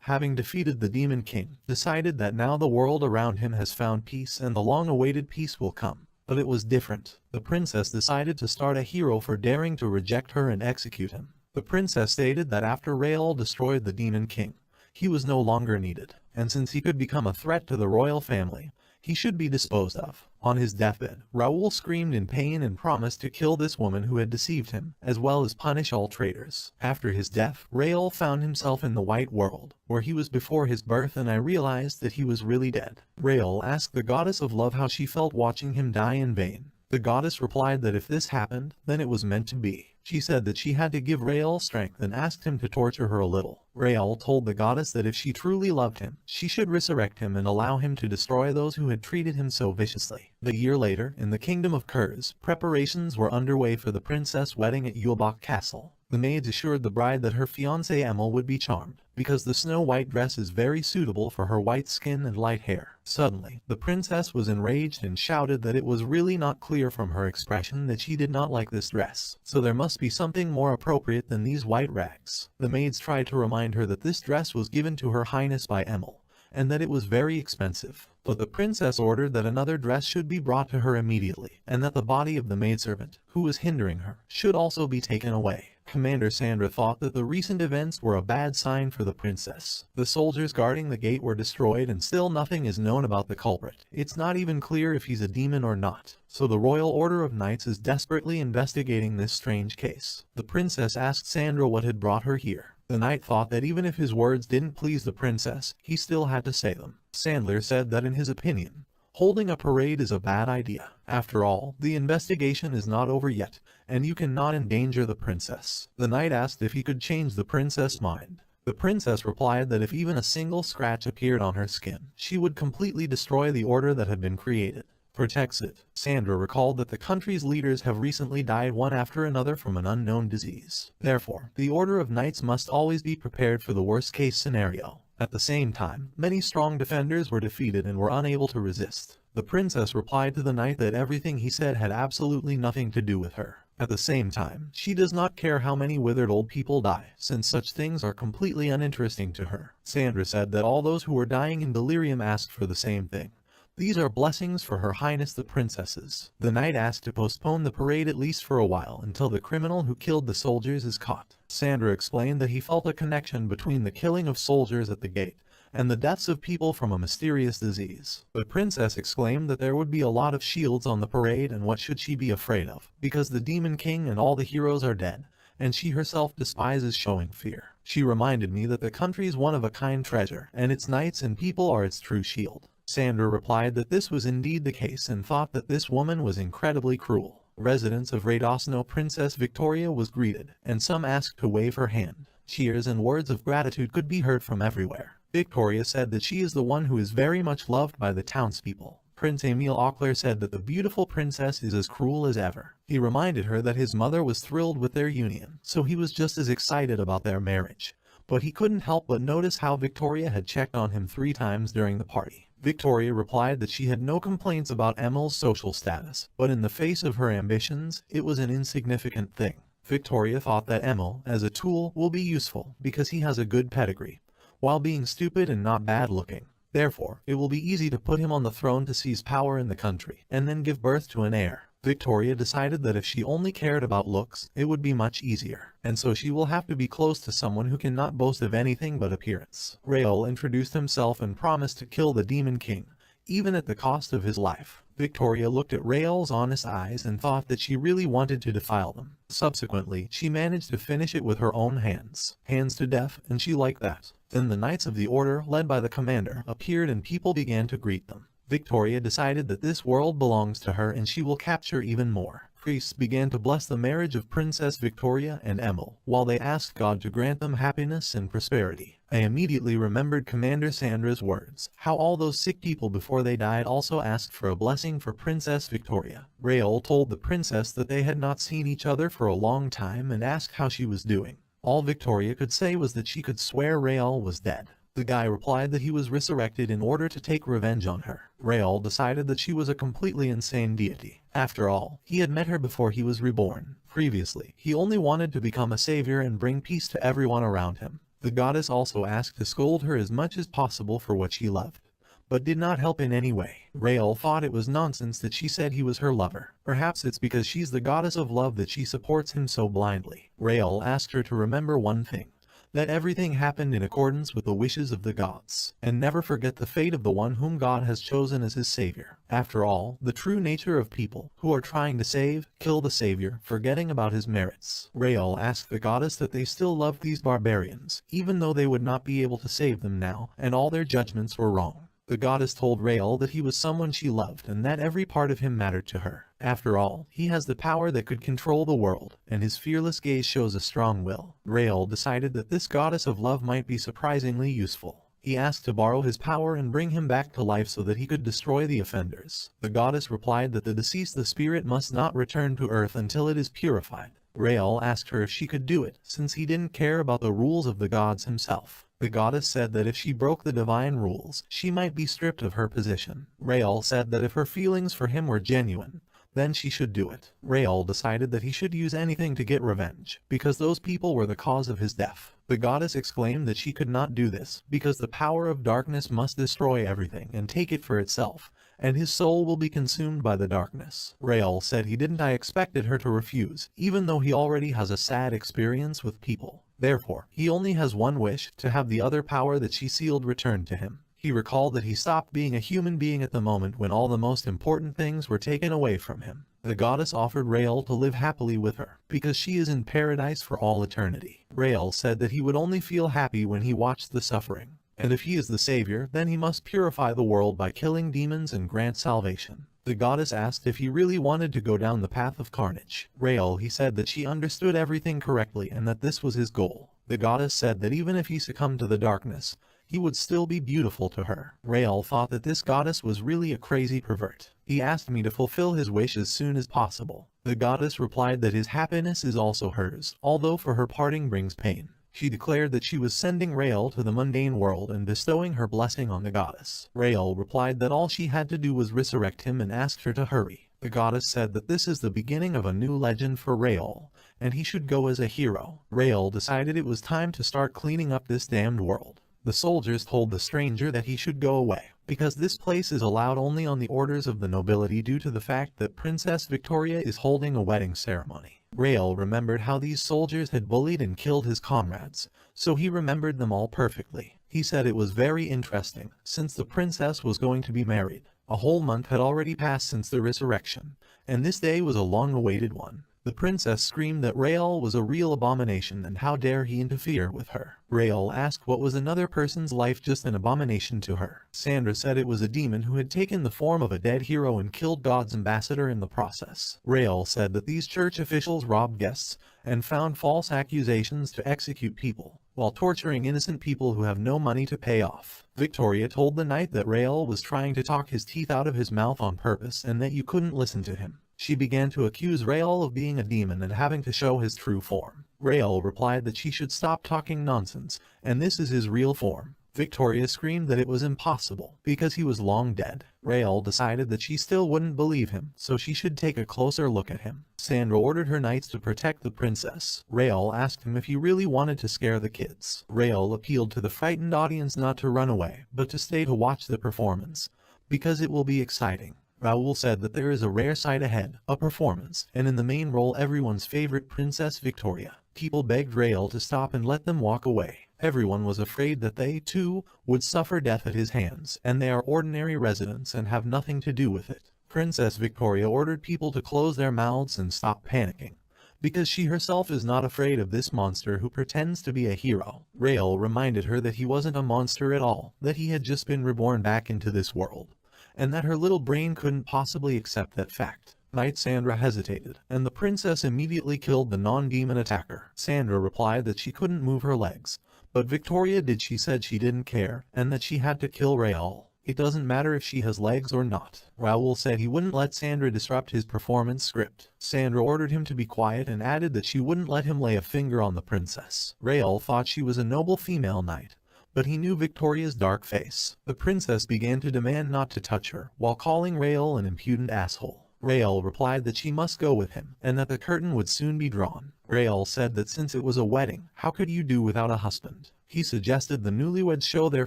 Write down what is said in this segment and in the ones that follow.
having defeated the Demon King, decided that now the world around him has found peace and the long-awaited peace will come. But it was different. The princess decided to start a hero for daring to reject her and execute him. The princess stated that after Raoul destroyed the Demon King, he was no longer needed, and since he could become a threat to the royal family, he should be disposed of. On his deathbed, Raoul screamed in pain and promised to kill this woman who had deceived him, as well as punish all traitors. After his death, Raoul found himself in the White World, where he was before his birth, and I realized that he was really dead. Raoul asked the goddess of love how she felt watching him die in vain. The goddess replied that if this happened, then it was meant to be. She said that she had to give Raoul strength and asked him to torture her a little. Raoul told the goddess that if she truly loved him, she should resurrect him and allow him to destroy those who had treated him so viciously. A year later, in the kingdom of Kurz, preparations were underway for the princess wedding at Yulbach Castle. The maids assured the bride that her fiancé Emil would be charmed, because the snow-white dress is very suitable for her white skin and light hair. Suddenly, the princess was enraged and shouted that it was really not clear from her expression that she did not like this dress, so there must be something more appropriate than these white rags. The maids tried to remind her that this dress was given to her highness by Emil, and that it was very expensive. But the princess ordered that another dress should be brought to her immediately, and that the body of the maidservant, who was hindering her, should also be taken away. Commander Sandra thought that the recent events were a bad sign for the princess. The soldiers guarding the gate were destroyed and still nothing is known about the culprit. It's not even clear if he's a demon or not. So the Royal Order of Knights is desperately investigating this strange case. The princess asked Sandra what had brought her here. The knight thought that even if his words didn't please the princess, he still had to say them. Sandler said that in his opinion, holding a parade is a bad idea. After all, the investigation is not over yet, and you cannot endanger the princess. The knight asked if he could change the princess' mind. The princess replied that if even a single scratch appeared on her skin, she would completely destroy the order that had been created. Protects it. Sandra recalled that the country's leaders have recently died one after another from an unknown disease. Therefore, the Order of Knights must always be prepared for the worst-case scenario. At the same time, many strong defenders were defeated and were unable to resist. The princess replied to the knight that everything he said had absolutely nothing to do with her. At the same time, she does not care how many withered old people die, since such things are completely uninteresting to her. Sandra said that all those who were dying in delirium asked for the same thing. These are blessings for Her Highness the Princesses. The knight asked to postpone the parade at least for a while until the criminal who killed the soldiers is caught. Sandra explained that he felt a connection between the killing of soldiers at the gate and the deaths of people from a mysterious disease. The princess exclaimed that there would be a lot of shields on the parade, and what should she be afraid of, because the Demon King and all the heroes are dead, and she herself despises showing fear. She reminded me that the country's one-of-a-kind treasure, and its knights and people are its true shield. Sandra replied that this was indeed the case and thought that this woman was incredibly cruel. Residents of Radosno Princess Victoria was greeted, and some asked to wave her hand. Cheers and words of gratitude could be heard from everywhere. Victoria said that she is the one who is very much loved by the townspeople. Prince Emil Auclair said that the beautiful princess is as cruel as ever. He reminded her that his mother was thrilled with their union, so he was just as excited about their marriage. But he couldn't help but notice how Victoria had checked on him 3 times during the party. Victoria replied that she had no complaints about Emil's social status, but in the face of her ambitions, it was an insignificant thing. Victoria thought that Emil, as a tool, will be useful because he has a good pedigree, while being stupid and not bad-looking. Therefore, it will be easy to put him on the throne to seize power in the country, and then give birth to an heir. Victoria decided that if she only cared about looks, it would be much easier, and so she will have to be close to someone who cannot boast of anything but appearance. Raoul introduced himself and promised to kill the Demon King, even at the cost of his life. Victoria looked at Raoul's honest eyes and thought that she really wanted to defile them. Subsequently, she managed to finish it with her own hands. Hands to death, and she liked that. Then the Knights of the Order, led by the commander, appeared and people began to greet them. Victoria decided that this world belongs to her and she will capture even more. Priests began to bless the marriage of Princess Victoria and Emil, while they asked God to grant them happiness and prosperity. I immediately remembered Commander Sandra's words, how all those sick people before they died also asked for a blessing for Princess Victoria. Raoul told the princess that they had not seen each other for a long time and asked how she was doing. All Victoria could say was that she could swear Raoul was dead. The guy replied that he was resurrected in order to take revenge on her. Raoul decided that she was a completely insane deity. After all, he had met her before he was reborn. Previously, he only wanted to become a savior and bring peace to everyone around him. The goddess also asked to scold her as much as possible for what she loved, but did not help in any way. Rael thought it was nonsense that she said he was her lover. Perhaps it's because she's the goddess of love that she supports him so blindly. Rael asked her to remember one thing, that everything happened in accordance with the wishes of the gods, and never forget the fate of the one whom God has chosen as his savior. After all, the true nature of people who are trying to kill the savior, forgetting about his merits. Rael asked the goddess that they still loved these barbarians, even though they would not be able to save them now, and all their judgments were wrong. The goddess told Rael that he was someone she loved and that every part of him mattered to her. After all, he has the power that could control the world, and his fearless gaze shows a strong will. Rael decided that this goddess of love might be surprisingly useful. He asked to borrow his power and bring him back to life so that he could destroy the offenders. The goddess replied that the spirit must not return to earth until it is purified. Rael asked her if she could do it, since he didn't care about the rules of the gods himself. The goddess said that if she broke the divine rules, she might be stripped of her position. Rael said that if her feelings for him were genuine, then she should do it. Rael decided that he should use anything to get revenge, because those people were the cause of his death. The goddess exclaimed that she could not do this, because the power of darkness must destroy everything and take it for itself, and his soul will be consumed by the darkness. Rael said he didn't. I expected her to refuse, even though he already has a sad experience with people. Therefore, he only has one wish, to have the other power that she sealed returned to him. He recalled that he stopped being a human being at the moment when all the most important things were taken away from him. The goddess offered Rael to live happily with her, because she is in paradise for all eternity. Rael said that he would only feel happy when he watched the suffering, and if he is the savior, then he must purify the world by killing demons and grant salvation. The goddess asked if he really wanted to go down the path of carnage. He said that she understood everything correctly and that this was his goal. The goddess said that even if he succumbed to the darkness, he would still be beautiful to her. Rael thought that this goddess was really a crazy pervert. He asked me to fulfill his wish as soon as possible. The goddess replied that his happiness is also hers, although for her parting brings pain. She declared that she was sending Rael to the mundane world and bestowing her blessing on the goddess. Rael replied that all she had to do was resurrect him and asked her to hurry. The goddess said that this is the beginning of a new legend for Rael, and he should go as a hero. Rael decided it was time to start cleaning up this damned world. The soldiers told the stranger that he should go away, because this place is allowed only on the orders of the nobility due to the fact that Princess Victoria is holding a wedding ceremony. Rael remembered how these soldiers had bullied and killed his comrades, so he remembered them all perfectly. He said it was very interesting, since the princess was going to be married. A whole month had already passed since the resurrection, and this day was a long-awaited one. The princess screamed that Rael was a real abomination and how dare he interfere with her. Rael asked what was another person's life just an abomination to her. Sandra said it was a demon who had taken the form of a dead hero and killed God's ambassador in the process. Rael said that these church officials robbed guests and found false accusations to execute people, while torturing innocent people who have no money to pay off. Victoria told the knight that Rael was trying to talk his teeth out of his mouth on purpose and that you couldn't listen to him. She began to accuse Rael of being a demon and having to show his true form. Rael replied that she should stop talking nonsense, and this is his real form. Victoria screamed that it was impossible, because he was long dead. Rael decided that she still wouldn't believe him, so she should take a closer look at him. Sandra ordered her knights to protect the princess. Rael asked him if he really wanted to scare the kids. Rael appealed to the frightened audience not to run away, but to stay to watch the performance, because it will be exciting. Raoul said that there is a rare sight ahead, a performance, and in the main role everyone's favorite Princess Victoria. People begged Rael to stop and let them walk away. Everyone was afraid that they, too, would suffer death at his hands, and they are ordinary residents and have nothing to do with it. Princess Victoria ordered people to close their mouths and stop panicking, because she herself is not afraid of this monster who pretends to be a hero. Rael reminded her that he wasn't a monster at all, that he had just been reborn back into this world, and that her little brain couldn't possibly accept that fact. Knight Sandra hesitated, and the princess immediately killed the non-demon attacker. Sandra replied that she couldn't move her legs, but Victoria did. She said she didn't care, and that she had to kill Raoul. It doesn't matter if she has legs or not. Raoul said he wouldn't let Sandra disrupt his performance script. Sandra ordered him to be quiet and added that she wouldn't let him lay a finger on the princess. Raoul thought she was a noble female knight, but he knew Victoria's dark face. The princess began to demand not to touch her, while calling Raoul an impudent asshole. Rael replied that she must go with him, and that the curtain would soon be drawn. Rael said that since it was a wedding, how could you do without a husband? He suggested the newlyweds show their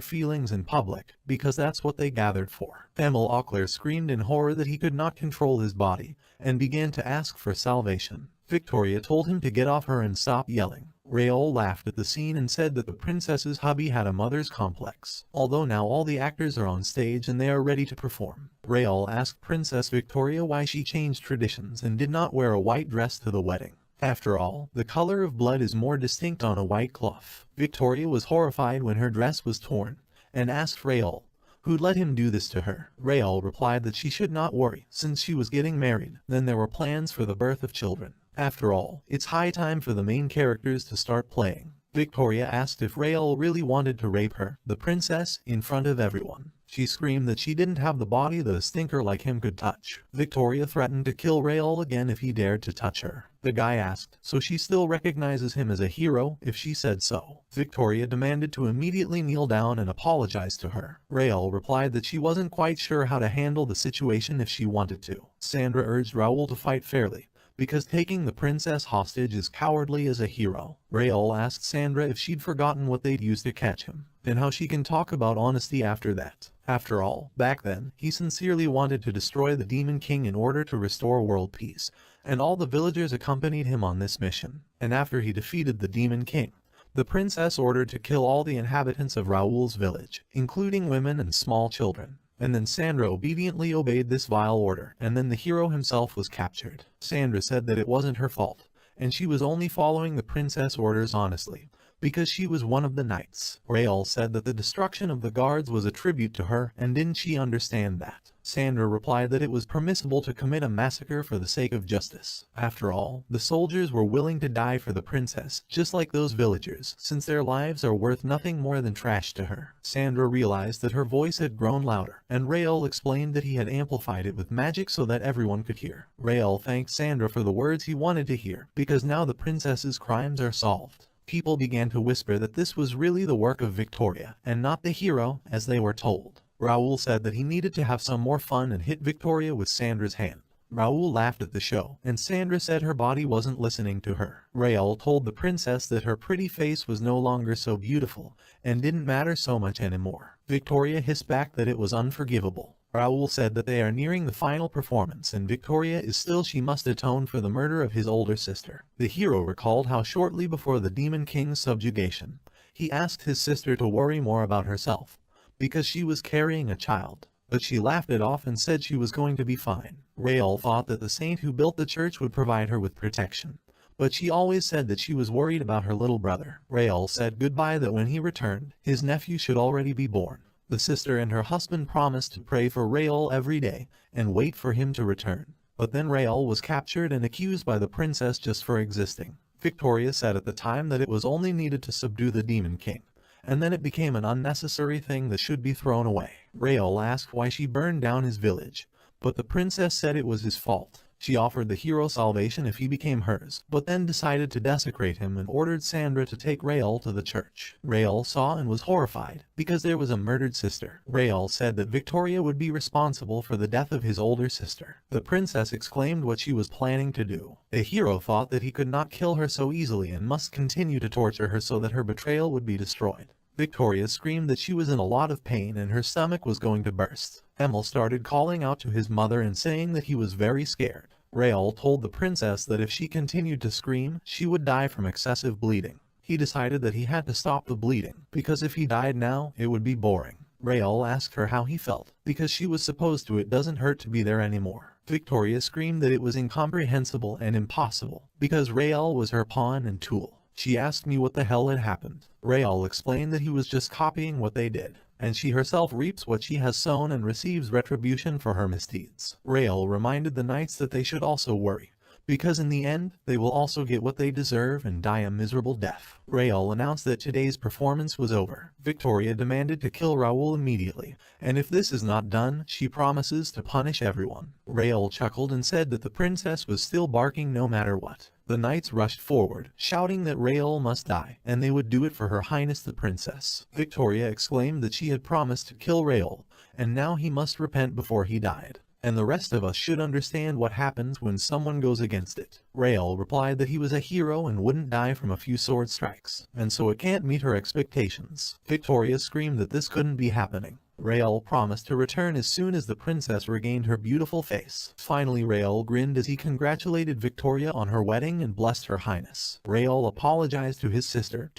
feelings in public, because that's what they gathered for. Emil Ockler screamed in horror that he could not control his body, and began to ask for salvation. Victoria told him to get off her and stop yelling. Rael laughed at the scene and said that the princess's hubby had a mother's complex. Although now all the actors are on stage and they are ready to perform. Rael asked Princess Victoria why she changed traditions and did not wear a white dress to the wedding. After all, the color of blood is more distinct on a white cloth. Victoria was horrified when her dress was torn, and asked Rael who'd let him do this to her. Rael replied that she should not worry, since she was getting married, then there were plans for the birth of children. After all, it's high time for the main characters to start playing. Victoria asked if Rael really wanted to rape her, the princess, in front of everyone. She screamed that she didn't have the body that a stinker like him could touch. Victoria threatened to kill Rael again if he dared to touch her. The guy asked, so she still recognizes him as a hero if she said so. Victoria demanded to immediately kneel down and apologize to her. Rael replied that she wasn't quite sure how to handle the situation if she wanted to. Sandra urged Raoul to fight fairly, because taking the princess hostage is cowardly as a hero. Rael asked Sandra if she'd forgotten what they'd used to catch him, and how she can talk about honesty after that. After all, back then, he sincerely wanted to destroy the Demon King in order to restore world peace, and all the villagers accompanied him on this mission. And after he defeated the Demon King, the princess ordered to kill all the inhabitants of Raoul's village, including women and small children. And then Sandra obediently obeyed this vile order, and then the hero himself was captured. Sandra said that it wasn't her fault, and she was only following the princess' orders honestly, because she was one of the knights. Rael said that the destruction of the guards was a tribute to her, and didn't she understand that? Sandra replied that it was permissible to commit a massacre for the sake of justice. After all, the soldiers were willing to die for the princess, just like those villagers, since their lives are worth nothing more than trash to her. Sandra realized that her voice had grown louder, and Rael explained that he had amplified it with magic so that everyone could hear. Rael thanked Sandra for the words he wanted to hear, because now the princess's crimes are solved. People began to whisper that this was really the work of Victoria, and not the hero, as they were told. Raoul said that he needed to have some more fun and hit Victoria with Sandra's hand. Raoul laughed at the show, and Sandra said her body wasn't listening to her. Raoul told the princess that her pretty face was no longer so beautiful, and didn't matter so much anymore. Victoria hissed back that it was unforgivable. Raoul said that they are nearing the final performance and Victoria is still she must atone for the murder of his older sister. The hero recalled how shortly before the Demon King's subjugation, he asked his sister to worry more about herself, because she was carrying a child. But she laughed it off and said she was going to be fine. Raoul thought that the saint who built the church would provide her with protection, but she always said that she was worried about her little brother. Raoul said goodbye that when he returned, his nephew should already be born. The sister and her husband promised to pray for Raoul every day and wait for him to return. But then Raoul was captured and accused by the princess just for existing. Victoria said at the time that it was only needed to subdue the Demon King, and then it became an unnecessary thing that should be thrown away. Raoul asked why she burned down his village, but the princess said it was his fault. She offered the hero salvation if he became hers, but then decided to desecrate him and ordered Sandra to take Raoul to the church. Raoul saw and was horrified, because there was a murdered sister. Raoul said that Victoria would be responsible for the death of his older sister. The princess exclaimed what she was planning to do. The hero thought that he could not kill her so easily and must continue to torture her so that her betrayal would be destroyed. Victoria screamed that she was in a lot of pain and her stomach was going to burst. Emil started calling out to his mother and saying that he was very scared. Raoul told the princess that if she continued to scream, she would die from excessive bleeding. He decided that he had to stop the bleeding, because if he died now, it would be boring. Raoul asked her how he felt, because she was supposed to it doesn't hurt to be there anymore. Victoria screamed that it was incomprehensible and impossible, because Raoul was her pawn and tool. She asked me what the hell had happened. Raoul explained that he was just copying what they did, and she herself reaps what she has sown and receives retribution for her misdeeds. Raoul reminded the knights that they should also worry, because in the end, they will also get what they deserve and die a miserable death. Raoul announced that today's performance was over. Victoria demanded to kill Raoul immediately, and if this is not done, she promises to punish everyone. Raoul chuckled and said that the princess was still barking no matter what. The knights rushed forward, shouting that Raoul must die, and they would do it for Her Highness the Princess. Victoria exclaimed that she had promised to kill Raoul, and now he must repent before he died. and the rest of us should understand what happens when someone goes against it. Rael replied that he was a hero and wouldn't die from a few sword strikes, and so it can't meet her expectations. Victoria screamed that this couldn't be happening. Rael promised to return as soon as the princess regained her beautiful face. Finally, Rael grinned as he congratulated Victoria on her wedding and blessed her highness. Rael apologized to his sister.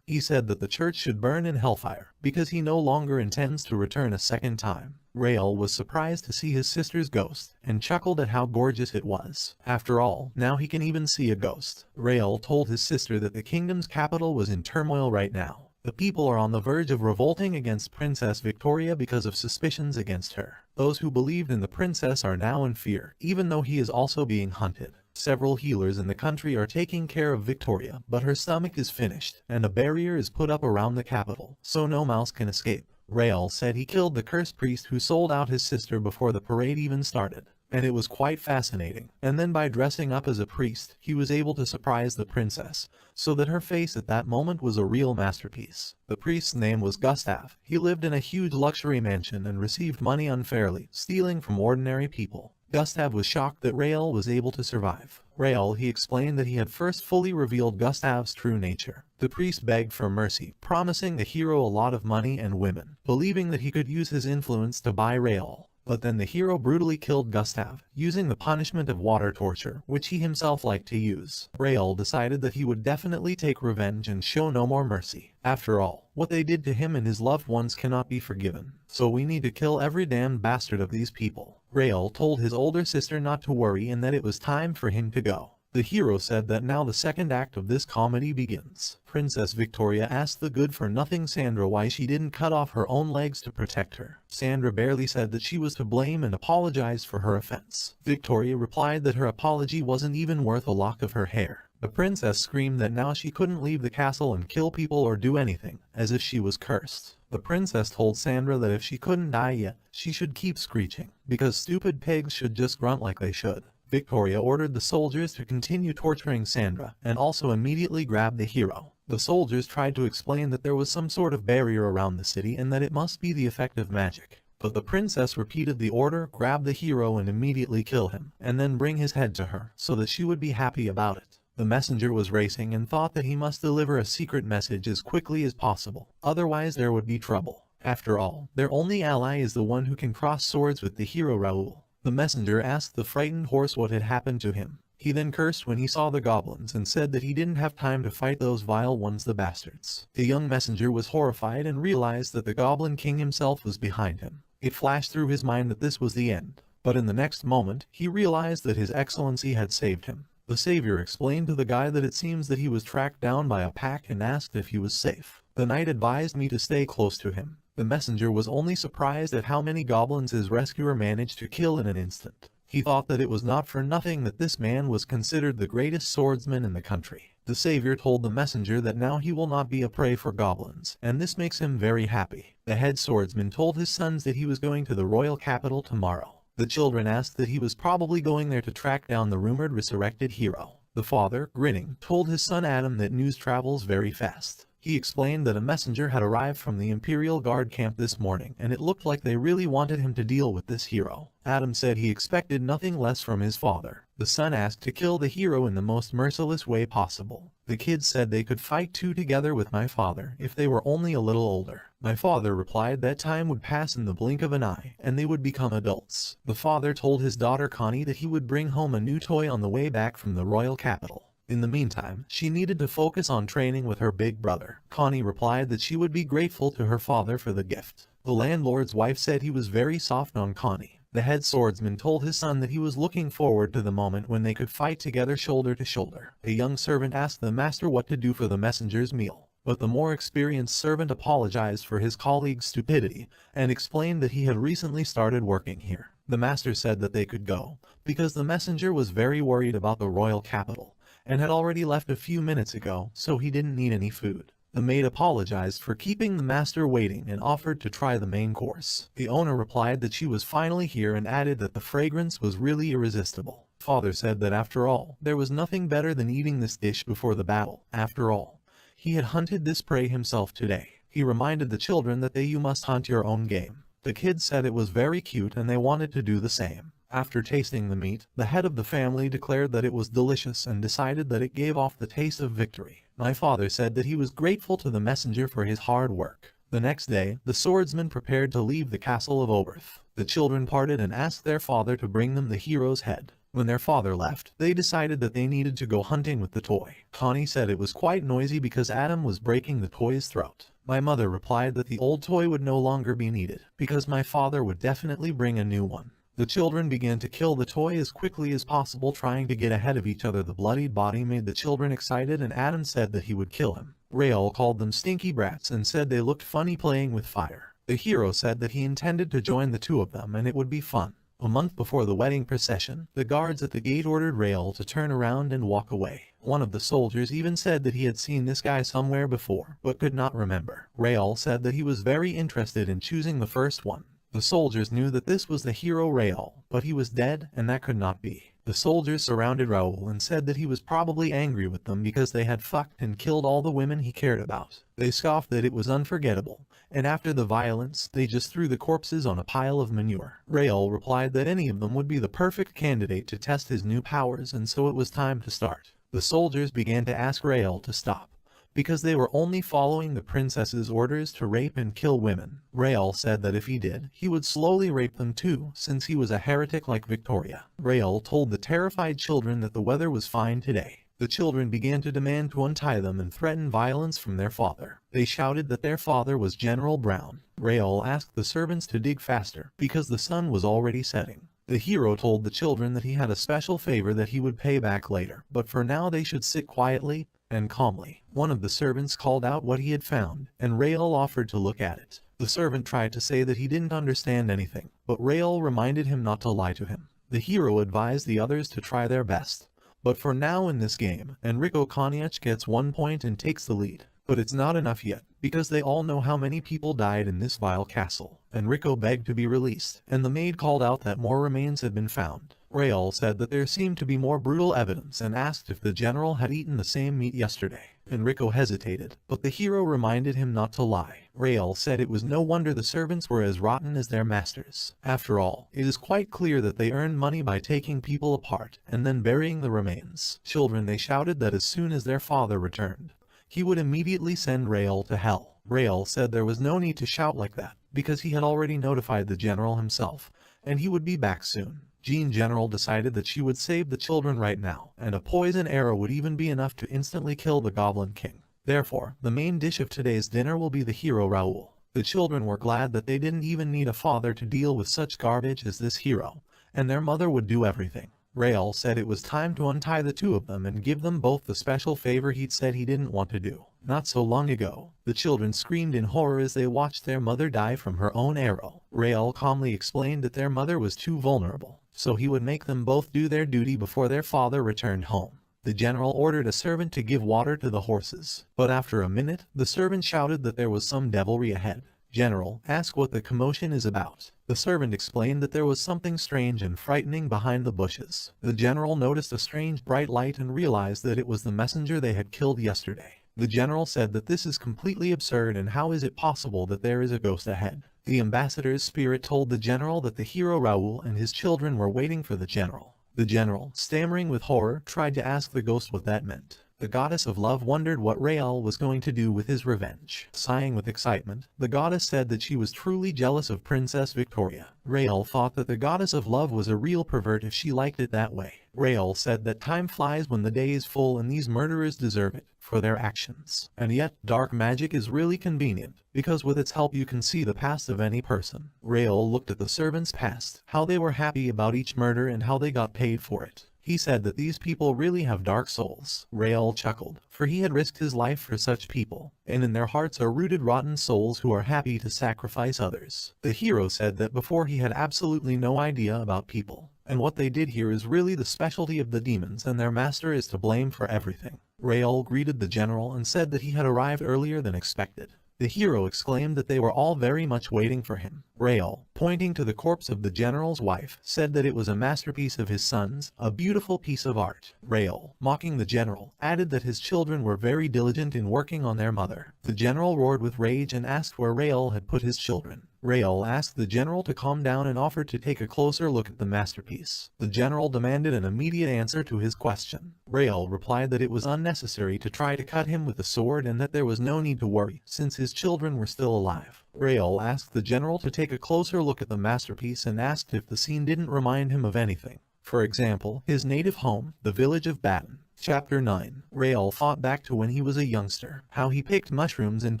He said that the church should burn in hellfire, because he no longer intends to return a second time. Rael was surprised to see his sister's ghost, and chuckled at how gorgeous it was. After all, now he can even see a ghost. Rael told his sister that the kingdom's capital was in turmoil right now. The people are on the verge of revolting against Princess Victoria because of suspicions against her. Those who believed in the princess are now in fear, even though he is also being hunted. Several healers in the country are taking care of Victoria, but her stomach is finished, and a barrier is put up around the capital, so no mouse can escape. Rael said he killed the cursed priest who sold out his sister before the parade even started, and it was quite fascinating. And then by dressing up as a priest, he was able to surprise the princess, so that her face at that moment was a real masterpiece. The priest's name was Gustav. He lived in a huge luxury mansion and received money unfairly, stealing from ordinary people. Gustav was shocked that Rael was able to survive. Rael, he explained that he had first fully revealed Gustav's true nature. The priest begged for mercy, promising the hero a lot of money and women, believing that he could use his influence to buy Rael. But then the hero brutally killed Gustav, using the punishment of water torture, which he himself liked to use. Rael decided that he would definitely take revenge and show no more mercy. After all, what they did to him and his loved ones cannot be forgiven. So we need to kill every damned bastard of these people. Rael told his older sister not to worry and that it was time for him to go. The hero said that now the second act of this comedy begins. Princess Victoria asked the good-for-nothing Sandra why she didn't cut off her own legs to protect her. Sandra barely said that she was to blame and apologized for her offense. Victoria replied that her apology wasn't even worth a lock of her hair. The princess screamed that now she couldn't leave the castle and kill people or do anything, as if she was cursed. The princess told Sandra that if she couldn't die yet, she should keep screeching, because stupid pigs should just grunt like they should. Victoria ordered the soldiers to continue torturing Sandra, and also immediately grabbed the hero. The soldiers tried to explain that there was some sort of barrier around the city and that it must be the effect of magic. But the princess repeated the order, grab the hero and immediately kill him, and then bring his head to her, so that she would be happy about it. The messenger was racing and thought that he must deliver a secret message as quickly as possible, otherwise there would be trouble. After all, their only ally is the one who can cross swords with the hero Raoul. The messenger asked the frightened horse what had happened to him. He then cursed when he saw the goblins and said that he didn't have time to fight those vile ones, the bastards. The young messenger was horrified and realized that the Goblin King himself was behind him. It flashed through his mind that this was the end, but in the next moment, he realized that His Excellency had saved him. The savior explained to the guy that it seems that he was tracked down by a pack and asked if he was safe. The knight advised me to stay close to him. The messenger was only surprised at how many goblins his rescuer managed to kill in an instant. He thought that it was not for nothing that this man was considered the greatest swordsman in the country. The savior told the messenger that now he will not be a prey for goblins, and this makes him very happy. The head swordsman told his sons that he was going to the royal capital tomorrow. The children asked that he was probably going there to track down the rumored resurrected hero. The father, grinning, told his son Adam that news travels very fast. He explained that a messenger had arrived from the Imperial Guard camp this morning, and it looked like they really wanted him to deal with this hero. Adam said he expected nothing less from his father. The son asked to kill the hero in the most merciless way possible. The kids said they could fight two together with my father if they were only a little older. My father replied that time would pass in the blink of an eye, and they would become adults. The father told his daughter Connie that he would bring home a new toy on the way back from the royal capital. In the meantime, she needed to focus on training with her big brother. Connie replied that she would be grateful to her father for the gift. The landlord's wife said he was very soft on Connie. The head swordsman told his son that he was looking forward to the moment when they could fight together shoulder to shoulder. A young servant asked the master what to do for the messenger's meal, but the more experienced servant apologized for his colleague's stupidity and explained that he had recently started working here. The master said that they could go, because the messenger was very worried about the royal capital, and had already left a few minutes ago, so he didn't need any food. The maid apologized for keeping the master waiting and offered to try the main course. The owner replied that she was finally here and added that the fragrance was really irresistible. Father said that after all, there was nothing better than eating this dish before the battle. After all, he had hunted this prey himself today. He reminded the children that you must hunt your own game. The kids said it was very cute and they wanted to do the same. After tasting the meat, the head of the family declared that it was delicious and decided that it gave off the taste of victory. My father said that he was grateful to the messenger for his hard work. The next day, the swordsman prepared to leave the castle of Oberth. The children parted and asked their father to bring them the hero's head. When their father left, they decided that they needed to go hunting with the toy. Connie said it was quite noisy because Adam was breaking the toy's throat. My mother replied that the old toy would no longer be needed, because my father would definitely bring a new one. The children began to kill the toy as quickly as possible, trying to get ahead of each other. The bloodied body made the children excited and Adam said that he would kill him. Rael called them stinky brats and said they looked funny playing with fire. The hero said that he intended to join the two of them and it would be fun. A month before the wedding procession, the guards at the gate ordered Rael to turn around and walk away. One of the soldiers even said that he had seen this guy somewhere before, but could not remember. Rael said that he was very interested in choosing the first one. The soldiers knew that this was the hero Rael, but he was dead and that could not be. The soldiers surrounded Raoul and said that he was probably angry with them because they had fucked and killed all the women he cared about. They scoffed that it was unforgettable, and after the violence, they just threw the corpses on a pile of manure. Raoul replied that any of them would be the perfect candidate to test his new powers, and so it was time to start. The soldiers began to ask Raoul to stop, because they were only following the princess's orders to rape and kill women. Rael said that if he did, he would slowly rape them too, since he was a heretic like Victoria. Rael told the terrified children that the weather was fine today. The children began to demand to untie them and threaten violence from their father. They shouted that their father was General Brown. Rael asked the servants to dig faster, because the sun was already setting. The hero told the children that he had a special favor that he would pay back later, but for now they should sit quietly and calmly. One of the servants called out what he had found, and Rael offered to look at it. The servant tried to say that he didn't understand anything, but Rael reminded him not to lie to him. The hero advised the others to try their best. But for now in this game, Enrico Koniec gets 1 point and takes the lead. But it's not enough yet, because they all know how many people died in this vile castle. Enrico begged to be released, and the maid called out that more remains had been found. Rael said that there seemed to be more brutal evidence and asked if the general had eaten the same meat yesterday. Enrico hesitated, but the hero reminded him not to lie. Rael said it was no wonder the servants were as rotten as their masters. After all, it is quite clear that they earned money by taking people apart and then burying the remains. Children, they shouted that as soon as their father returned, he would immediately send Rael to hell. Rael said there was no need to shout like that, because he had already notified the general himself, and he would be back soon. Jean General decided that she would save the children right now, and a poison arrow would even be enough to instantly kill the Goblin King. Therefore, the main dish of today's dinner will be the hero Raoul. The children were glad that they didn't even need a father to deal with such garbage as this hero, and their mother would do everything. Rael said it was time to untie the two of them and give them both the special favor he'd said he didn't want to do. Not so long ago, the children screamed in horror as they watched their mother die from her own arrow. Rael calmly explained that their mother was too vulnerable, so he would make them both do their duty before their father returned home. The general ordered a servant to give water to the horses, but after a minute, the servant shouted that there was some devilry ahead. General, ask what the commotion is about. The servant explained that there was something strange and frightening behind the bushes. The general noticed a strange bright light and realized that it was the messenger they had killed yesterday. The general said that this is completely absurd and how is it possible that there is a ghost ahead. The ambassador's spirit told the general that the hero Raoul and his children were waiting for the general. The general, stammering with horror, tried to ask the ghost what that meant. The goddess of love wondered what Rael was going to do with his revenge. Sighing with excitement, the goddess said that she was truly jealous of Princess Victoria. Rael thought that the goddess of love was a real pervert if she liked it that way. Rael said that time flies when the day is full and these murderers deserve it for their actions. And yet, dark magic is really convenient, because with its help you can see the past of any person. Rael looked at the servants' past, how they were happy about each murder and how they got paid for it. He said that these people really have dark souls. Rael chuckled, for he had risked his life for such people, and in their hearts are rooted rotten souls who are happy to sacrifice others. The hero said that before he had absolutely no idea about people, and what they did here is really the specialty of the demons and their master is to blame for everything. Rael greeted the general and said that he had arrived earlier than expected. The hero exclaimed that they were all very much waiting for him. Rael, pointing to the corpse of the general's wife, said that it was a masterpiece of his son's, a beautiful piece of art. Rael, mocking the general, added that his children were very diligent in working on their mother. The general roared with rage and asked where Rael had put his children. Rael asked the general to calm down and offered to take a closer look at the masterpiece. The general demanded an immediate answer to his question. Rael replied that it was unnecessary to try to cut him with a sword and that there was no need to worry, since his children were still alive. Rael asked the general to take a closer look at the masterpiece and asked if the scene didn't remind him of anything. For example, his native home, the village of Baton. Chapter 9. Rael thought back to when he was a youngster, how he picked mushrooms and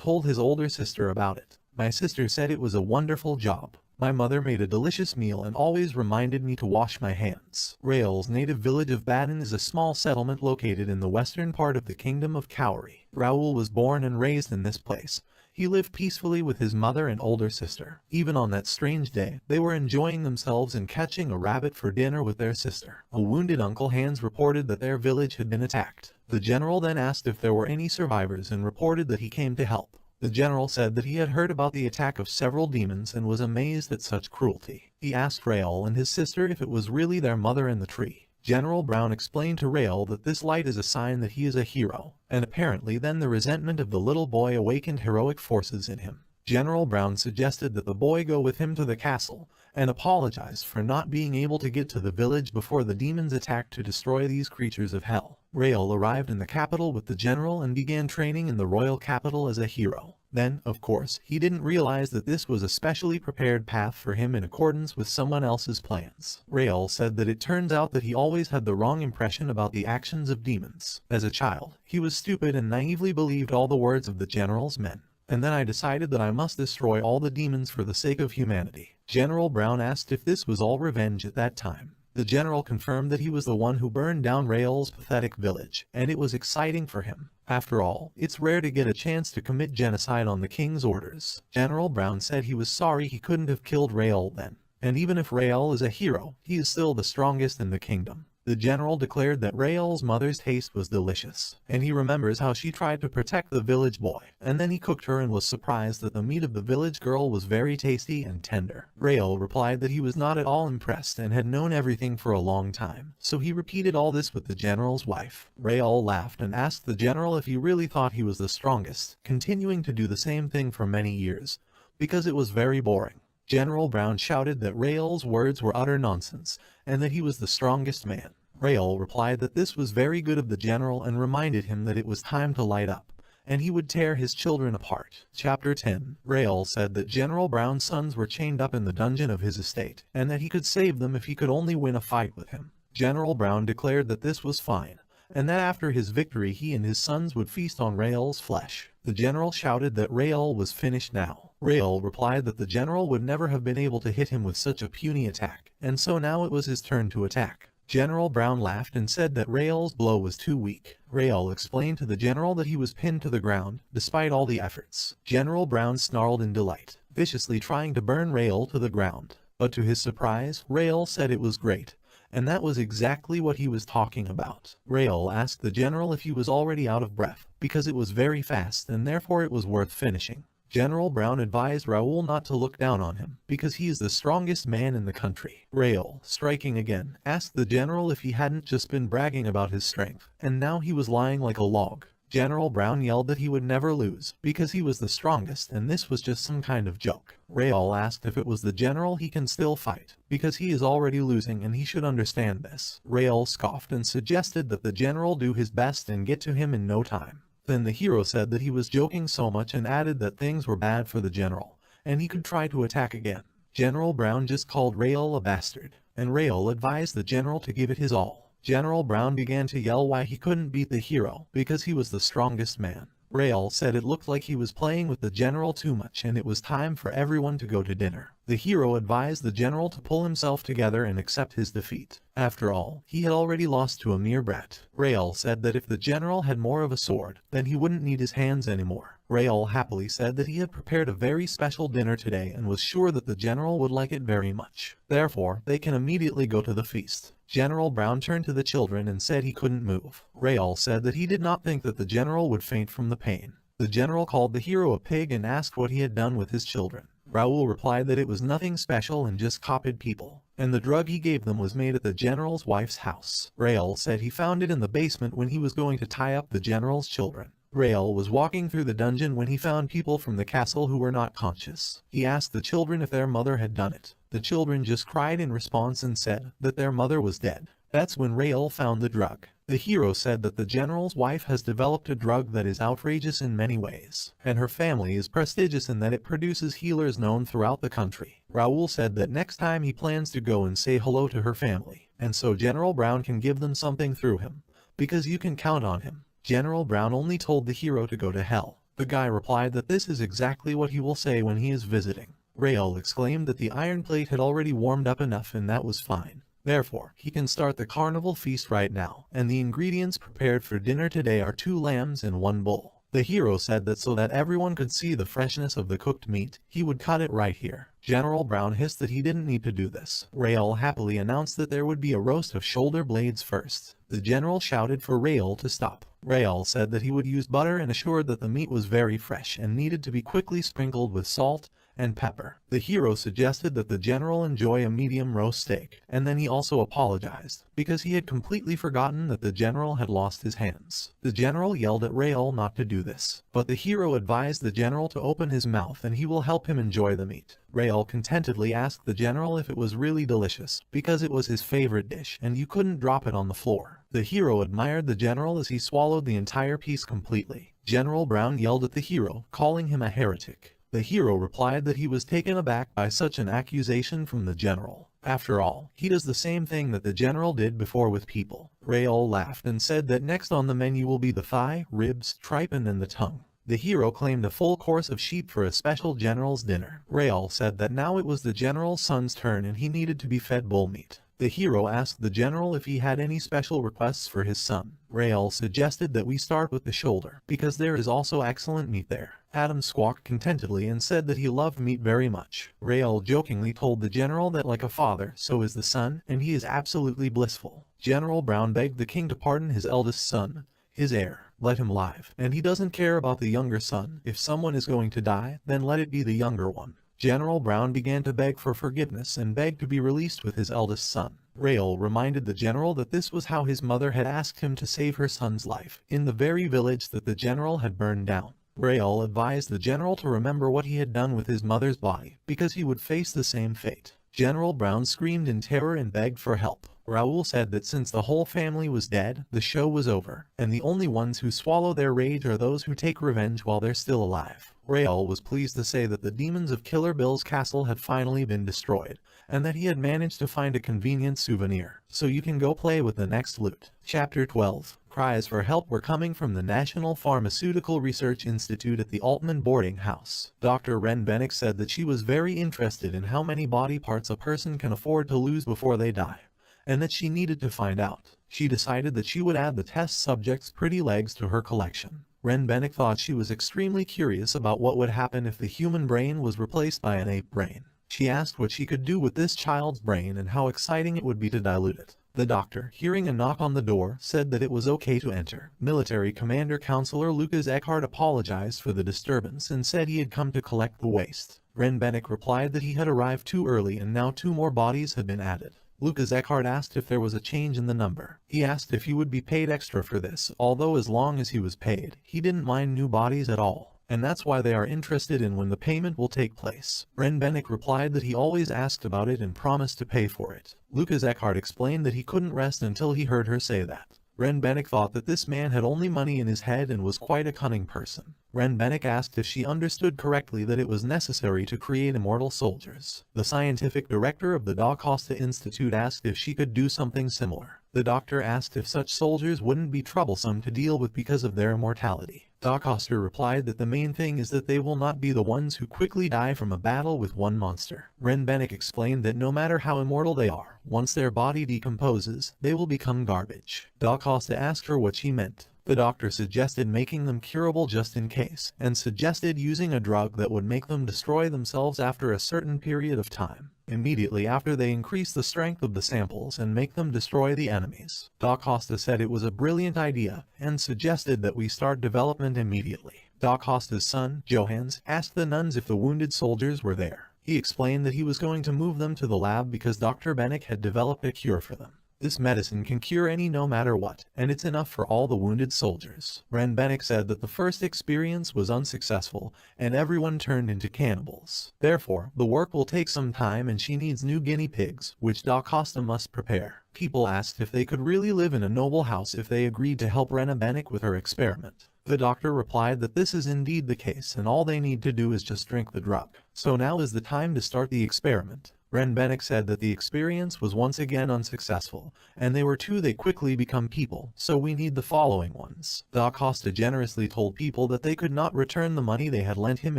told his older sister about it. My sister said it was a wonderful job. My mother made a delicious meal and always reminded me to wash my hands. Rael's native village of Baden is a small settlement located in the western part of the kingdom of Cowrie. Raoul was born and raised in this place. He lived peacefully with his mother and older sister. Even on that strange day, they were enjoying themselves and catching a rabbit for dinner with their sister. A wounded Uncle Hans reported that their village had been attacked. The general then asked if there were any survivors and reported that he came to help. The general said that he had heard about the attack of several demons and was amazed at such cruelty. He asked Rael and his sister if it was really their mother in the tree. General Brown explained to Rael that this light is a sign that he is a hero, and apparently then the resentment of the little boy awakened heroic forces in him. General Brown suggested that the boy go with him to the castle and apologize for not being able to get to the village before the demons attacked to destroy these creatures of hell. Rael arrived in the capital with the general and began training in the royal capital as a hero. Then, of course, he didn't realize that this was a specially prepared path for him in accordance with someone else's plans. Rael said that it turns out that he always had the wrong impression about the actions of demons. As a child, he was stupid and naively believed all the words of the general's men. And then I decided that I must destroy all the demons for the sake of humanity. General Brown asked if this was all revenge at that time. The general confirmed that he was the one who burned down Rael's pathetic village, and it was exciting for him. After all, it's rare to get a chance to commit genocide on the king's orders. General Brown said he was sorry he couldn't have killed Rael then. And even if Rael is a hero, he is still the strongest in the kingdom. The general declared that Rael's mother's taste was delicious, and he remembers how she tried to protect the village boy, and then he cooked her and was surprised that the meat of the village girl was very tasty and tender. Rael replied that he was not at all impressed and had known everything for a long time, so he repeated all this with the general's wife. Rael laughed and asked the general if he really thought he was the strongest, continuing to do the same thing for many years, because it was very boring. General Brown shouted that Rael's words were utter nonsense, and that he was the strongest man. Rael replied that this was very good of the general and reminded him that it was time to light up, and he would tear his children apart. Chapter 10. Rael said that General Brown's sons were chained up in the dungeon of his estate, and that he could save them if he could only win a fight with him. General Brown declared that this was fine, and that after his victory he and his sons would feast on Rael's flesh. The general shouted that Rael was finished now. Rael replied that the general would never have been able to hit him with such a puny attack, and so now it was his turn to attack. General Brown laughed and said that Rael's blow was too weak. Rael explained to the general that he was pinned to the ground, despite all the efforts. General Brown snarled in delight, viciously trying to burn Rael to the ground. But to his surprise, Rael said it was great, and that was exactly what he was talking about. Rael asked the general if he was already out of breath, because it was very fast and therefore it was worth finishing. General Brown advised Raoul not to look down on him, because he is the strongest man in the country. Raoul, striking again, asked the general if he hadn't just been bragging about his strength, and now he was lying like a log. General Brown yelled that he would never lose, because he was the strongest and this was just some kind of joke. Raoul asked if it was the general he can still fight, because he is already losing and he should understand this. Raoul scoffed and suggested that the general do his best and get to him in no time. Then the hero said that he was joking so much and added that things were bad for the general, and he could try to attack again. General Brown just called Raoul a bastard, and Raoul advised the general to give it his all. General Brown began to yell why he couldn't beat the hero, because he was the strongest man. Raoul said it looked like he was playing with the general too much and it was time for everyone to go to dinner. The hero advised the general to pull himself together and accept his defeat. After all, he had already lost to a mere brat. Raoul said that if the general had more of a sword, then he wouldn't need his hands anymore. Raoul happily said that he had prepared a very special dinner today and was sure that the general would like it very much. Therefore, they can immediately go to the feast. General Brown turned to the children and said he couldn't move. Raoul said that he did not think that the general would faint from the pain. The general called the hero a pig and asked what he had done with his children. Raoul replied that it was nothing special and just copied people, and the drug he gave them was made at the general's wife's house. Raoul said he found it in the basement when he was going to tie up the general's children. Raoul was walking through the dungeon when he found people from the castle who were not conscious. He asked the children if their mother had done it. The children just cried in response and said that their mother was dead. That's when Raoul found the drug. The hero said that the general's wife has developed a drug that is outrageous in many ways, and her family is prestigious in that it produces healers known throughout the country. Raoul said that next time he plans to go and say hello to her family, and so General Brown can give them something through him, because you can count on him. General Brown only told the hero to go to hell. The guy replied that this is exactly what he will say when he is visiting. Raoul exclaimed that the iron plate had already warmed up enough and that was fine. Therefore, he can start the carnival feast right now, and the ingredients prepared for dinner today are 2 lambs and 1 bull. The hero said that so that everyone could see the freshness of the cooked meat, he would cut it right here. General Brown hissed that he didn't need to do this. Raoul happily announced that there would be a roast of shoulder blades first. The general shouted for Raoul to stop. Raoul said that he would use butter and assured that the meat was very fresh and needed to be quickly sprinkled with salt and pepper. The hero suggested that the general enjoy a medium roast steak, and then he also apologized, because he had completely forgotten that the general had lost his hands. The general yelled at Raoul not to do this, but the hero advised the general to open his mouth and he will help him enjoy the meat. Raoul contentedly asked the general if it was really delicious, because it was his favorite dish and you couldn't drop it on the floor. The hero admired the general as he swallowed the entire piece completely. General Brown yelled at the hero, calling him a heretic. The hero replied that he was taken aback by such an accusation from the general. After all, he does the same thing that the general did before with people. Raoul laughed and said that next on the menu will be the thigh, ribs, tripe and then the tongue. The hero claimed a full course of sheep for a special general's dinner. Raoul said that now it was the general's son's turn and he needed to be fed bull meat. The hero asked the general if he had any special requests for his son. Raoul suggested that we start with the shoulder, because there is also excellent meat there. Adam squawked contentedly and said that he loved meat very much. Raoul jokingly told the general that like a father, so is the son, and he is absolutely blissful. General Brown begged the king to pardon his eldest son, his heir. Let him live, and he doesn't care about the younger son. If someone is going to die, then let it be the younger one. General Brown began to beg for forgiveness and begged to be released with his eldest son. Raoul reminded the general that this was how his mother had asked him to save her son's life, in the very village that the general had burned down. Raoul advised the general to remember what he had done with his mother's body, because he would face the same fate. General Brown screamed in terror and begged for help. Raoul said that since the whole family was dead, the show was over, and the only ones who swallow their rage are those who take revenge while they're still alive. Raoul was pleased to say that the demons of Killer Bill's castle had finally been destroyed, and that he had managed to find a convenient souvenir, so you can go play with the next loot. Chapter 12. Cries for help were coming from the National Pharmaceutical Research Institute at the Altman boarding house. Dr. Ren Bennick said that she was very interested in how many body parts a person can afford to lose before they die, and that she needed to find out. She decided that she would add the test subject's pretty legs to her collection. Ren Bennick thought she was extremely curious about what would happen if the human brain was replaced by an ape brain. She asked what she could do with this child's brain and how exciting it would be to dilute it. The doctor, hearing a knock on the door, said that it was okay to enter. Military Commander Counselor Lucas Eckhart apologized for the disturbance and said he had come to collect the waste. Ren Bennick replied that he had arrived too early and now 2 more bodies had been added. Lucas Eckhart asked if there was a change in the number. He asked if he would be paid extra for this, although as long as he was paid, he didn't mind new bodies at all, and that's why they are interested in when the payment will take place. Ren Bennick replied that he always asked about it and promised to pay for it. Lucas Eckhart explained that he couldn't rest until he heard her say that. Ren Bennick thought that this man had only money in his head and was quite a cunning person. Ren Bennick asked if she understood correctly that it was necessary to create immortal soldiers. The scientific director of the Da Costa Institute asked if she could do something similar. The doctor asked if such soldiers wouldn't be troublesome to deal with because of their immortality. Da Costa replied that the main thing is that they will not be the ones who quickly die from a battle with one monster. Ren Bennick explained that no matter how immortal they are, once their body decomposes, they will become garbage. Da Costa asked her what she meant. The doctor suggested making them curable just in case, and suggested using a drug that would make them destroy themselves after a certain period of time, immediately after they increase the strength of the samples and make them destroy the enemies. Da Costa said it was a brilliant idea, and suggested that we start development immediately. Da Costa's son, Johannes, asked the nuns if the wounded soldiers were there. He explained that he was going to move them to the lab because Dr. Bennick had developed a cure for them. This medicine can cure any no matter what, and it's enough for all the wounded soldiers. Ren Bennick said that the first experience was unsuccessful, and everyone turned into cannibals. Therefore, the work will take some time and she needs new guinea pigs, which Da Costa must prepare. People asked if they could really live in a noble house if they agreed to help Rena Bennick with her experiment. The doctor replied that this is indeed the case and all they need to do is just drink the drug. So now is the time to start the experiment. Ren Bennick said that the experience was once again unsuccessful, and they quickly become people, so we need the following ones. Da Costa generously told people that they could not return the money they had lent him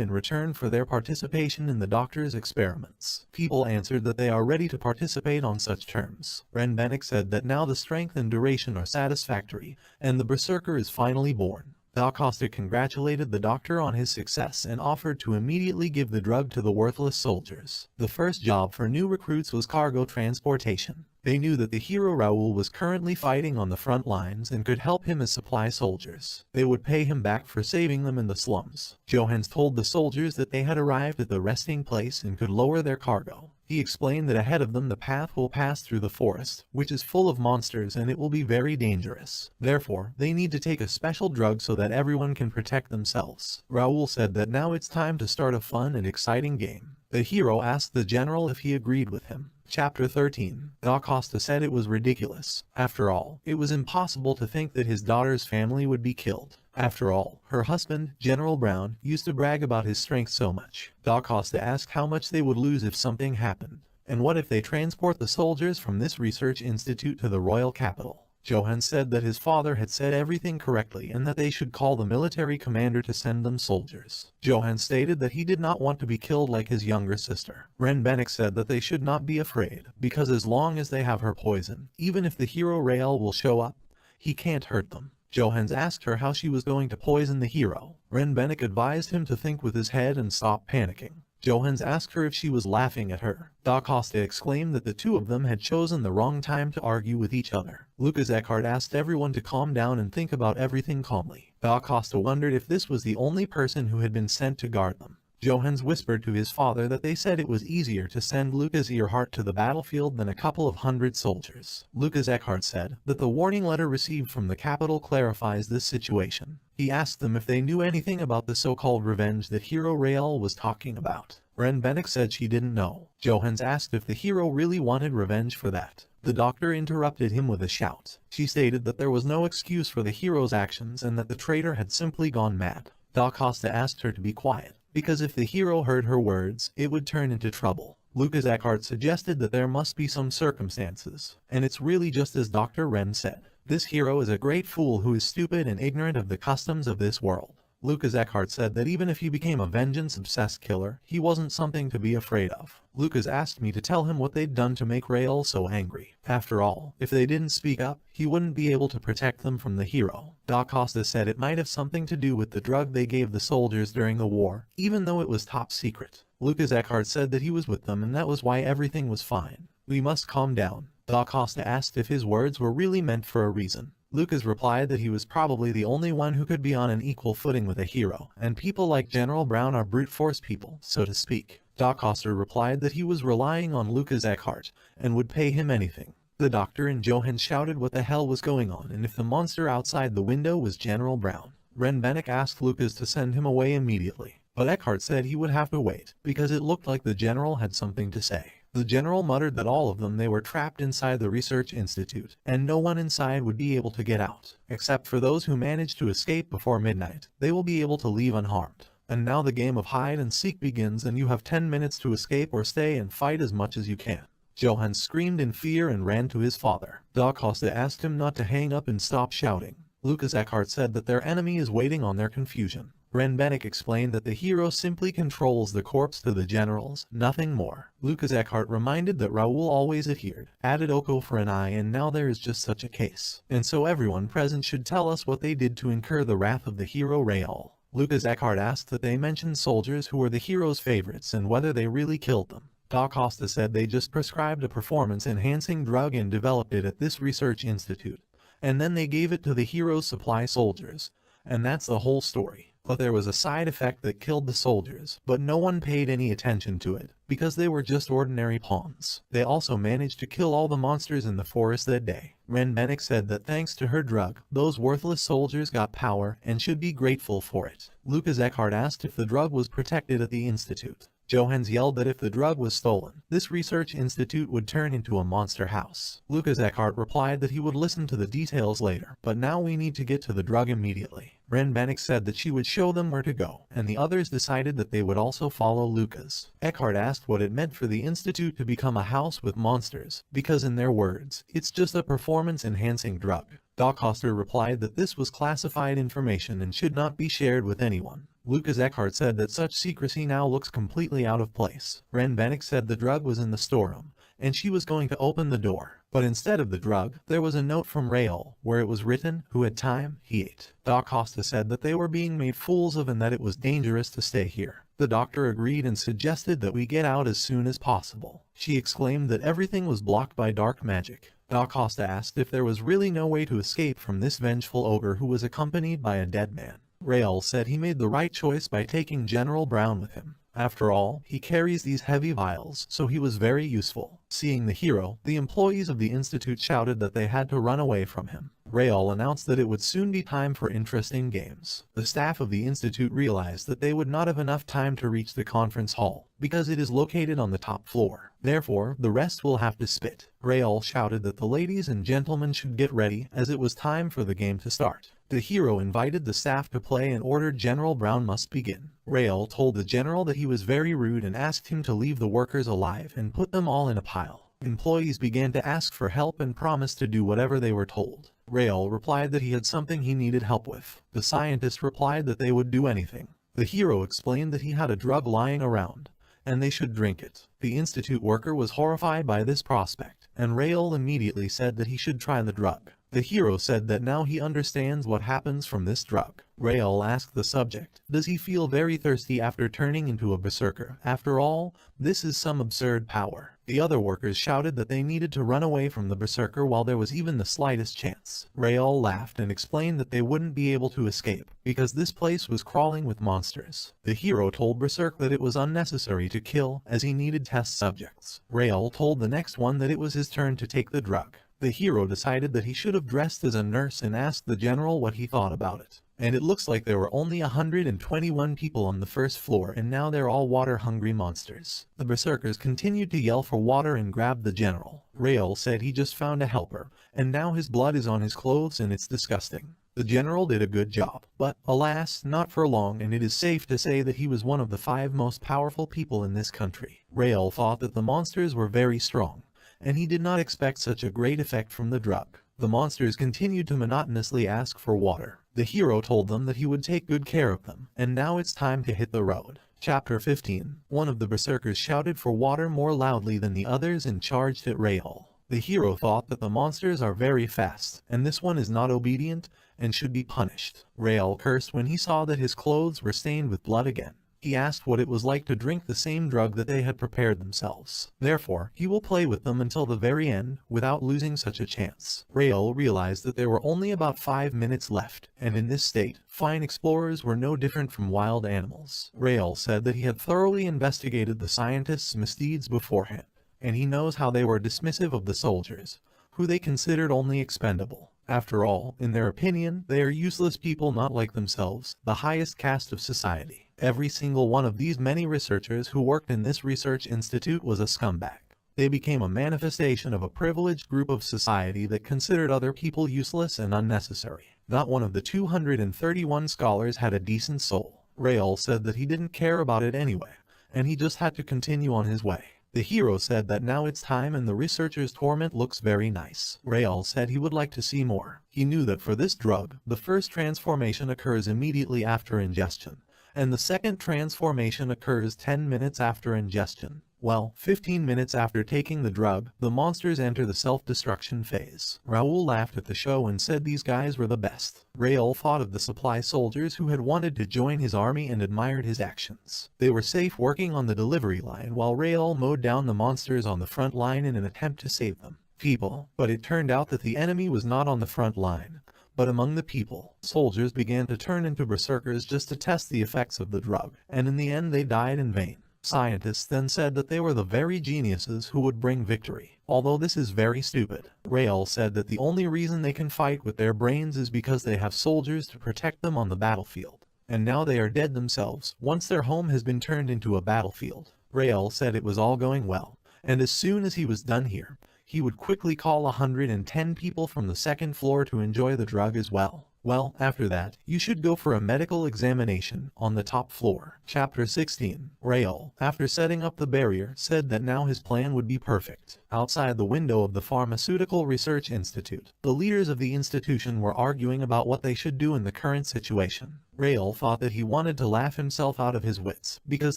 in return for their participation in the doctor's experiments. People answered that they are ready to participate on such terms. Ren Bennick said that now the strength and duration are satisfactory, and the berserker is finally born. Da Costa congratulated the doctor on his success and offered to immediately give the drug to the worthless soldiers. The first job for new recruits was cargo transportation. They knew that the hero Raoul was currently fighting on the front lines and could help him as supply soldiers. They would pay him back for saving them in the slums. Johannes told the soldiers that they had arrived at the resting place and could lower their cargo. He explained that ahead of them the path will pass through the forest, which is full of monsters and it will be very dangerous. Therefore, they need to take a special drug so that everyone can protect themselves. Raoul said that now it's time to start a fun and exciting game. The hero asked the general if he agreed with him. Chapter 13. Da Costa said it was ridiculous. After all, it was impossible to think that his daughter's family would be killed. After all, her husband, General Brown, used to brag about his strength so much. Da Costa asked how much they would lose if something happened. And what if they transport the soldiers from this research institute to the royal capital? Johannes said that his father had said everything correctly and that they should call the military commander to send them soldiers. Johannes stated that he did not want to be killed like his younger sister. Ren Bennick said that they should not be afraid, because as long as they have her poison, even if the hero Rael will show up, he can't hurt them. Johannes asked her how she was going to poison the hero. Ren Bennick advised him to think with his head and stop panicking. Johannes asked her if she was laughing at her. Da Costa exclaimed that the two of them had chosen the wrong time to argue with each other. Lucas Eckhart asked everyone to calm down and think about everything calmly. Da Costa wondered if this was the only person who had been sent to guard them. Johannes whispered to his father that they said it was easier to send Lucas Earhart to the battlefield than a couple of hundred soldiers. Lucas Eckhart said that the warning letter received from the capital clarifies this situation. He asked them if they knew anything about the so-called revenge that hero Rael was talking about. Ren Bennick said she didn't know. Johannes asked if the hero really wanted revenge for that. The doctor interrupted him with a shout. She stated that there was no excuse for the hero's actions and that the traitor had simply gone mad. Da Costa asked her to be quiet, because if the hero heard her words, it would turn into trouble. Lucas Eckhart suggested that there must be some circumstances, and it's really just as Dr. Ren said. This hero is a great fool who is stupid and ignorant of the customs of this world. Lucas Eckhart said that even if he became a vengeance-obsessed killer, he wasn't something to be afraid of. Lucas asked me to tell him what they'd done to make Rael so angry. After all, if they didn't speak up, he wouldn't be able to protect them from the hero. Da Costa said it might have something to do with the drug they gave the soldiers during the war, even though it was top secret. Lucas Eckhart said that he was with them and that was why everything was fine. We must calm down. Da Costa asked if his words were really meant for a reason. Lucas replied that he was probably the only one who could be on an equal footing with a hero, and people like General Brown are brute force people, so to speak. Da Costa replied that he was relying on Lucas Eckhart, and would pay him anything. The doctor and Johannes shouted what the hell was going on and if the monster outside the window was General Brown. Ren Bennick asked Lucas to send him away immediately, but Eckhart said he would have to wait, because it looked like the general had something to say. The general muttered that all of them they were trapped inside the research institute, and no one inside would be able to get out. Except for those who managed to escape before midnight, they will be able to leave unharmed. And now the game of hide and seek begins and you have 10 minutes to escape or stay and fight as much as you can. Johannes screamed in fear and ran to his father. Da Costa asked him not to hang up and stop shouting. Lucas Eckhart said that their enemy is waiting on their confusion. Ren Bennick explained that the hero simply controls the corpse to the generals, nothing more. Lucas Eckhart reminded that Raoul always adhered, added Oko for an eye, and now there is just such a case. And so everyone present should tell us what they did to incur the wrath of the hero Raoul. Lucas Eckhart asked that they mention soldiers who were the hero's favorites and whether they really killed them. Da Costa said they just prescribed a performance-enhancing drug and developed it at this research institute. And then they gave it to the hero's supply soldiers. And that's the whole story. But there was a side effect that killed the soldiers, but no one paid any attention to it, because they were just ordinary pawns. They also managed to kill all the monsters in the forest that day. Renbenick said that thanks to her drug, those worthless soldiers got power and should be grateful for it. Lucas Eckhart asked if the drug was protected at the institute. Johans yelled that if the drug was stolen, this research institute would turn into a monster house. Lucas Eckhart replied that he would listen to the details later, but now we need to get to the drug immediately. Renbenick said that she would show them where to go, and the others decided that they would also follow Lucas. Eckhart asked what it meant for the institute to become a house with monsters, because in their words, it's just a performance-enhancing drug. Doc Hoster replied that this was classified information and should not be shared with anyone. Lucas Eckhart said that such secrecy now looks completely out of place. Renbenick said the drug was in the storeroom, and she was going to open the door. But instead of the drug, there was a note from Raoul, where it was written, "Who had time, he ate." Doc Hosta said that they were being made fools of and that it was dangerous to stay here. The doctor agreed and suggested that we get out as soon as possible. She exclaimed that everything was blocked by dark magic. Doc Hosta asked if there was really no way to escape from this vengeful ogre who was accompanied by a dead man. Raoul said he made the right choice by taking General Brown with him. After all, he carries these heavy vials, so he was very useful. Seeing the hero, the employees of the institute shouted that they had to run away from him. Raoul announced that it would soon be time for interesting games. The staff of the institute realized that they would not have enough time to reach the conference hall, because it is located on the top floor. Therefore, the rest will have to spit. Raoul shouted that the ladies and gentlemen should get ready, as it was time for the game to start. The hero invited the staff to play and ordered General Brown must begin. Raoul told the general that he was very rude and asked him to leave the workers alive and put them all in a pile. Employees began to ask for help and promised to do whatever they were told. Raoul replied that he had something he needed help with. The scientist replied that they would do anything. The hero explained that he had a drug lying around, and they should drink it. The institute worker was horrified by this prospect, and Raoul immediately said that he should try the drug. The hero said that now he understands what happens from this drug. Raoul asked the subject, does he feel very thirsty after turning into a berserker? After all, this is some absurd power. The other workers shouted that they needed to run away from the berserker while there was even the slightest chance. Raoul laughed and explained that they wouldn't be able to escape, because this place was crawling with monsters. The hero told Berserk that it was unnecessary to kill, as he needed test subjects. Raoul told the next one that it was his turn to take the drug. The hero decided that he should have dressed as a nurse and asked the general what he thought about it. And it looks like there were only 121 people on the first floor, and now they're all water-hungry monsters. The berserkers continued to yell for water and grabbed the general. Raoul said he just found a helper, and now his blood is on his clothes and it's disgusting. The general did a good job, but, alas, not for long, and it is safe to say that he was one of the 5 most powerful people in this country. Raoul thought that the monsters were very strong, and he did not expect such a great effect from the drug. The monsters continued to monotonously ask for water. The hero told them that he would take good care of them, and now it's time to hit the road. Chapter 15. One of the berserkers shouted for water more loudly than the others and charged at Raoul. The hero thought that the monsters are very fast, and this one is not obedient and should be punished. Raoul cursed when he saw that his clothes were stained with blood again. He asked what it was like to drink the same drug that they had prepared themselves. Therefore, he will play with them until the very end, without losing such a chance. Raoul realized that there were only about 5 minutes left, and in this state, fine explorers were no different from wild animals. Raoul said that he had thoroughly investigated the scientists' misdeeds beforehand, and he knows how they were dismissive of the soldiers, who they considered only expendable. After all, in their opinion, they are useless people not like themselves, the highest caste of society. Every single one of these many researchers who worked in this research institute was a scumbag. They became a manifestation of a privileged group of society that considered other people useless and unnecessary. Not one of the 231 scholars had a decent soul. Raoul said that he didn't care about it anyway, and he just had to continue on his way. The hero said that now it's time and the researcher's torment looks very nice. Raoul said he would like to see more. He knew that for this drug, the first transformation occurs immediately after ingestion, and the second transformation occurs 10 minutes after ingestion. Well, 15 minutes after taking the drug, the monsters enter the self-destruction phase. Raoul laughed at the show and said these guys were the best. Raoul thought of the supply soldiers who had wanted to join his army and admired his actions. They were safe working on the delivery line while Raoul mowed down the monsters on the front line in an attempt to save them. People, but it turned out that the enemy was not on the front line, But among the people, soldiers began to turn into berserkers just to test the effects of the drug, and in the end they died in vain. Scientists then said that they were the very geniuses who would bring victory. Although this is very stupid, Rael said that the only reason they can fight with their brains is because they have soldiers to protect them on the battlefield. And now they are dead themselves, once their home has been turned into a battlefield. Rael said it was all going well, and as soon as he was done here, he would quickly call 110 people from the second floor to enjoy the drug as well. Well, after that, you should go for a medical examination on the top floor. Chapter 16. Rael, after setting up the barrier, said that now his plan would be perfect. Outside the window of the Pharmaceutical Research Institute, the leaders of the institution were arguing about what they should do in the current situation. Rael thought that he wanted to laugh himself out of his wits, because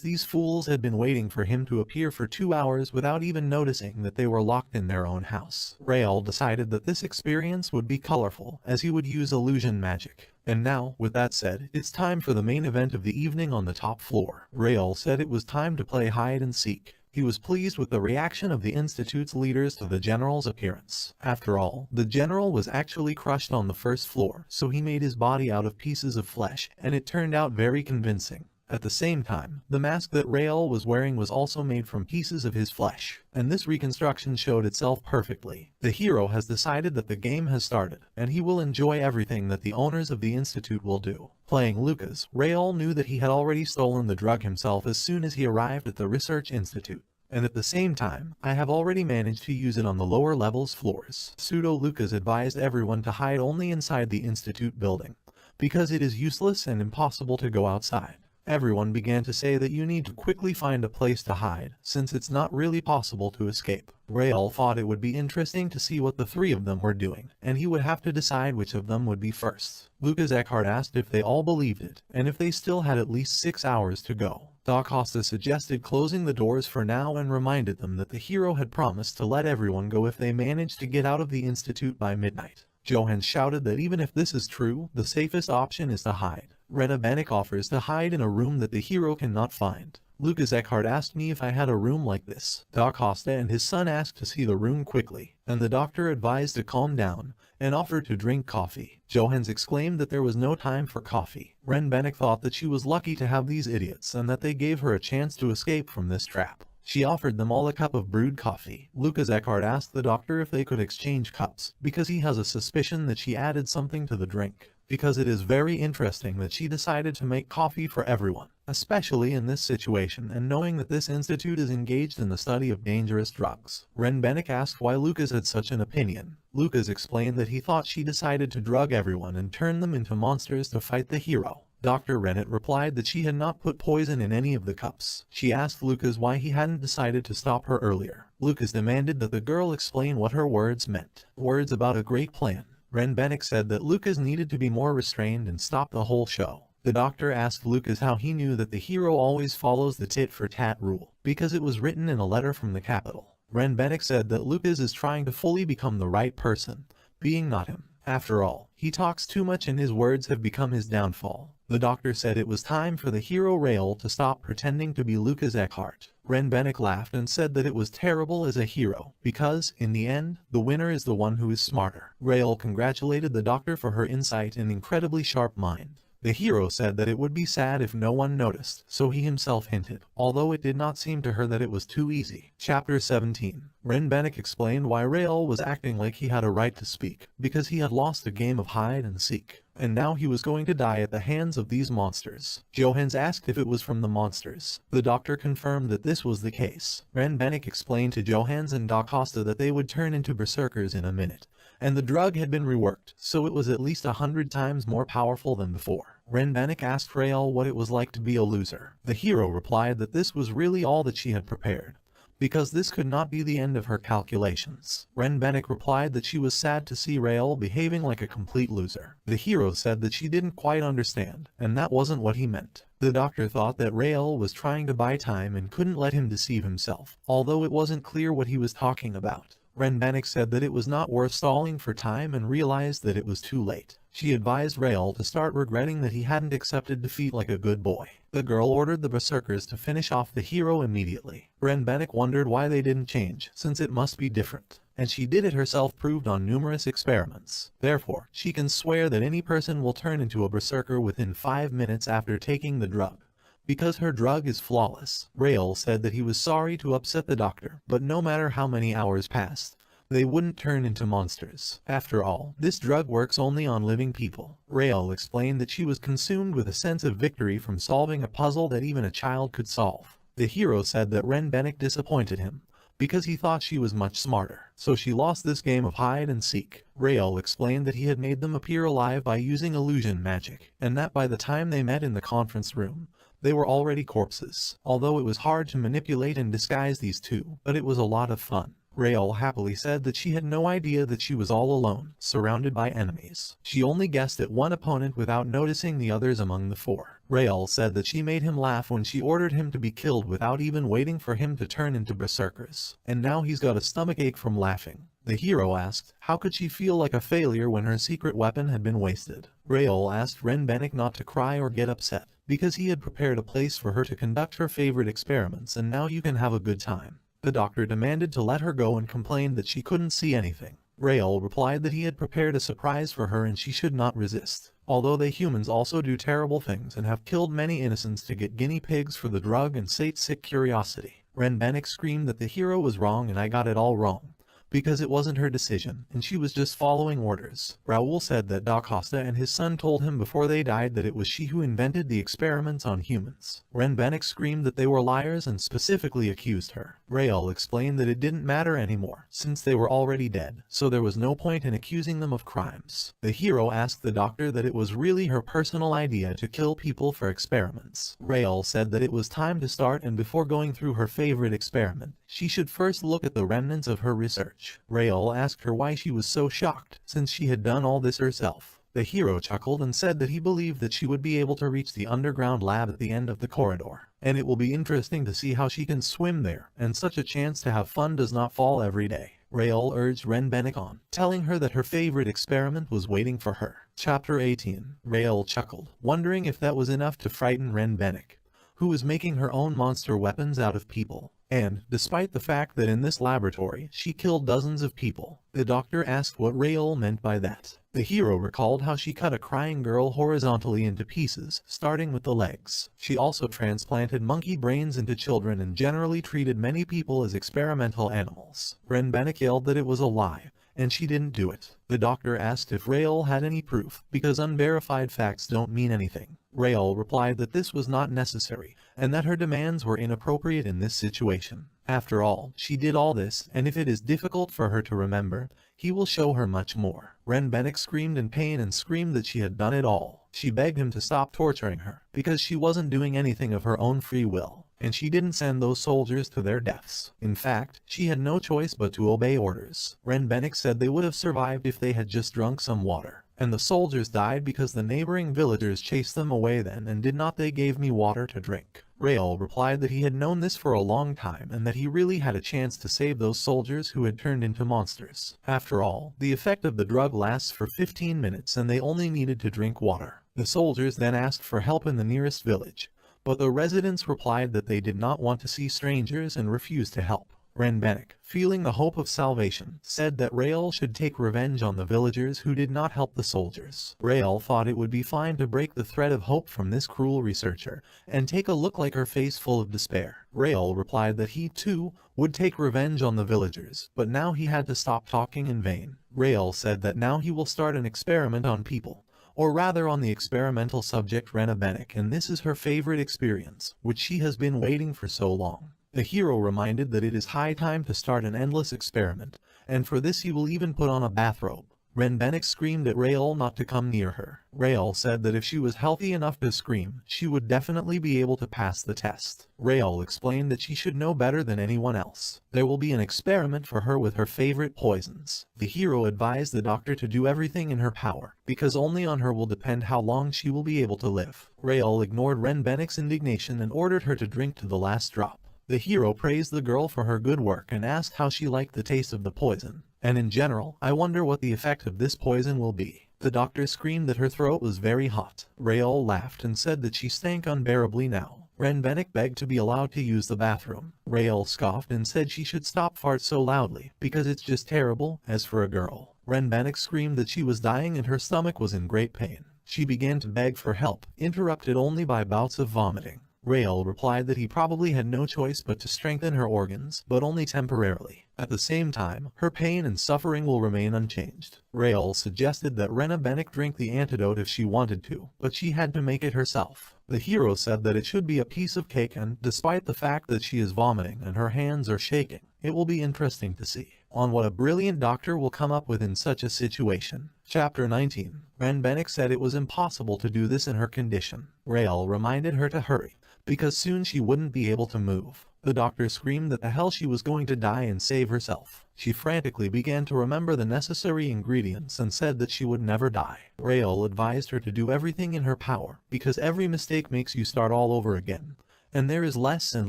these fools had been waiting for him to appear for 2 hours without even noticing that they were locked in their own house. Rael decided that this experience would be colorful, as he would use illusion magic. And now, with that said, it's time for the main event of the evening on the top floor. Rael said it was time to play hide and seek. He was pleased with the reaction of the Institute's leaders to the general's appearance. After all, the general was actually crushed on the first floor, so he made his body out of pieces of flesh, and it turned out very convincing. At the same time, the mask that Rael was wearing was also made from pieces of his flesh, and this reconstruction showed itself perfectly. The hero has decided that the game has started, and he will enjoy everything that the owners of the Institute will do. Playing Lucas, Rael knew that he had already stolen the drug himself as soon as he arrived at the Research Institute. And at the same time, I have already managed to use it on the lower levels floors. Pseudo-Lucas advised everyone to hide only inside the Institute building, because it is useless and impossible to go outside. Everyone began to say that you need to quickly find a place to hide, since it's not really possible to escape. Rael thought it would be interesting to see what the three of them were doing, and he would have to decide which of them would be first. Lucas Eckhart asked if they all believed it, and if they still had at least 6 hours to go. Da Costa suggested closing the doors for now and reminded them that the hero had promised to let everyone go if they managed to get out of the Institute by midnight. Johannes shouted that even if this is true, the safest option is to hide. Rena Bannock offers to hide in a room that the hero cannot find. Lucas Eckhart asked me if I had a room like this. Da Costa and his son asked to see the room quickly, and the doctor advised to calm down and offered to drink coffee. Johannes exclaimed that there was no time for coffee. Ren Bannock thought that she was lucky to have these idiots and that they gave her a chance to escape from this trap. She offered them all a cup of brewed coffee. Lucas Eckhart asked the doctor if they could exchange cups, because he has a suspicion that she added something to the drink. Because it is very interesting that she decided to make coffee for everyone, especially in this situation and knowing that this institute is engaged in the study of dangerous drugs. Ren Bannock asked why Lucas had such an opinion. Lucas explained that he thought she decided to drug everyone and turn them into monsters to fight the hero. Dr. Rennet replied that she had not put poison in any of the cups. She asked Lucas why he hadn't decided to stop her earlier. Lucas demanded that the girl explain what her words meant. Words about a great plan. Ren Bannock said that Lucas needed to be more restrained and stop the whole show. The doctor asked Lucas how he knew that the hero always follows the tit-for-tat rule, because it was written in a letter from the capital. Ren Bannock said that Lucas is trying to fully become the right person, being not him. After all, he talks too much and his words have become his downfall. The doctor said it was time for the hero Rael to stop pretending to be Lucas Eckhart. Ren Bannock laughed and said that it was terrible as a hero, because, in the end, the winner is the one who is smarter. Rael congratulated the doctor for her insight and incredibly sharp mind. The hero said that it would be sad if no one noticed, so he himself hinted, although it did not seem to her that it was too easy. Chapter 17. Ren Bannock explained why Rael was acting like he had a right to speak, because he had lost a game of hide and seek, and now he was going to die at the hands of these monsters. Johannes asked if it was from the monsters. The doctor confirmed that this was the case. Ren Bannock explained to Johannes and Da Costa that they would turn into berserkers in a minute, and the drug had been reworked, so it was at least 100 times more powerful than before. Ren Bannock asked Rael what it was like to be a loser. The hero replied that this was really all that she had prepared, because this could not be the end of her calculations. Ren Bannock replied that she was sad to see Rael behaving like a complete loser. The hero said that she didn't quite understand, and that wasn't what he meant. The doctor thought that Rael was trying to buy time and couldn't let him deceive himself, although it wasn't clear what he was talking about. Renbenik said that it was not worth stalling for time and realized that it was too late. She advised Rael to start regretting that he hadn't accepted defeat like a good boy. The girl ordered the berserkers to finish off the hero immediately. Renbenik wondered why they didn't change, since it must be different. And she did it herself, proved on numerous experiments. Therefore, she can swear that any person will turn into a berserker within 5 minutes after taking the drug. Because her drug is flawless. Rael said that he was sorry to upset the doctor, but no matter how many hours passed, they wouldn't turn into monsters. After all, this drug works only on living people. Rael explained that she was consumed with a sense of victory from solving a puzzle that even a child could solve. The hero said that Renbenik disappointed him, because he thought she was much smarter. So she lost this game of hide and seek. Rael explained that he had made them appear alive by using illusion magic, and that by the time they met in the conference room, they were already corpses. Although it was hard to manipulate and disguise these two, but it was a lot of fun. Rael happily said that she had no idea that she was all alone, surrounded by enemies. She only guessed at one opponent without noticing the others among the four. Rael said that she made him laugh when she ordered him to be killed without even waiting for him to turn into berserkers. And now he's got a stomachache from laughing. The hero asked, how could she feel like a failure when her secret weapon had been wasted? Rael asked Renbenik not to cry or get upset, because he had prepared a place for her to conduct her favorite experiments, and now you can have a good time. The doctor demanded to let her go and complained that she couldn't see anything. Rael replied that he had prepared a surprise for her and she should not resist. Although they humans also do terrible things and have killed many innocents to get guinea pigs for the drug and sate sick curiosity. Renbenik screamed that the hero was wrong and I got it all wrong, because it wasn't her decision, and she was just following orders. Raoul said that Da Costa and his son told him before they died that it was she who invented the experiments on humans. Renbenik screamed that they were liars and specifically accused her. Raoul explained that it didn't matter anymore, since they were already dead, so there was no point in accusing them of crimes. The hero asked the doctor that it was really her personal idea to kill people for experiments. Raoul said that it was time to start, and before going through her favorite experiment, she should first look at the remnants of her research. Raoul asked her why she was so shocked, since she had done all this herself. The hero chuckled and said that he believed that she would be able to reach the underground lab at the end of the corridor, and it will be interesting to see how she can swim there, and such a chance to have fun does not fall every day. Raoul urged Renbenik on, telling her that her favorite experiment was waiting for her. Chapter 18. Raoul chuckled, wondering if that was enough to frighten Renbenik, who was making her own monster weapons out of people. And, despite the fact that in this laboratory she killed dozens of people, the doctor asked what Raoul meant by that. The hero recalled how she cut a crying girl horizontally into pieces, starting with the legs. She also transplanted monkey brains into children and generally treated many people as experimental animals. Renbenik yelled that it was a lie, and she didn't do it. The doctor asked if Raoul had any proof, because unverified facts don't mean anything. Raoul replied that this was not necessary, and that her demands were inappropriate in this situation. After all, she did all this, and if it is difficult for her to remember, he will show her much more. Renbenik screamed in pain and screamed that she had done it all. She begged him to stop torturing her, because she wasn't doing anything of her own free will, and she didn't send those soldiers to their deaths. In fact, she had no choice but to obey orders. Renbenik said they would have survived if they had just drunk some water. And the soldiers died because the neighboring villagers chased them away then, and did not they gave me water to drink. Raoul replied that he had known this for a long time and that he really had a chance to save those soldiers who had turned into monsters. After all, the effect of the drug lasts for 15 minutes and they only needed to drink water. The soldiers then asked for help in the nearest village, but the residents replied that they did not want to see strangers and refused to help. Renbenik, feeling the hope of salvation, said that Raoul should take revenge on the villagers who did not help the soldiers. Raoul thought it would be fine to break the thread of hope from this cruel researcher, and take a look like her face full of despair. Raoul replied that he, too, would take revenge on the villagers, but now he had to stop talking in vain. Raoul said that now he will start an experiment on people, or rather on the experimental subject Renbenik, and this is her favorite experience, which she has been waiting for so long. The hero reminded that it is high time to start an endless experiment, and for this he will even put on a bathrobe. Renbenik screamed at Raoul not to come near her. Raoul said that if she was healthy enough to scream, she would definitely be able to pass the test. Raoul explained that she should know better than anyone else. There will be an experiment for her with her favorite poisons. The hero advised the doctor to do everything in her power, because only on her will depend how long she will be able to live. Raoul ignored Renbenik's indignation and ordered her to drink to the last drop. The hero praised the girl for her good work and asked how she liked the taste of the poison. And in general, I wonder what the effect of this poison will be. The doctor screamed that her throat was very hot. Raoul laughed and said that she stank unbearably now. Renbenic begged to be allowed to use the bathroom. Raoul scoffed and said she should stop fart so loudly, because it's just terrible. As for a girl, Renbenic screamed that she was dying and her stomach was in great pain. She began to beg for help, interrupted only by bouts of vomiting. Raoul replied that he probably had no choice but to strengthen her organs, but only temporarily. At the same time, her pain and suffering will remain unchanged. Raoul suggested that Renbenic drink the antidote if she wanted to, but she had to make it herself. The hero said that it should be a piece of cake and, despite the fact that she is vomiting and her hands are shaking, it will be interesting to see on what a brilliant doctor will come up with in such a situation. Chapter 19. Renbenic said it was impossible to do this in her condition. Raoul reminded her to hurry, because soon she wouldn't be able to move. The doctor screamed that the hell she was going to die and save herself. She frantically began to remember the necessary ingredients and said that she would never die. Raoul advised her to do everything in her power, because every mistake makes you start all over again, and there is less and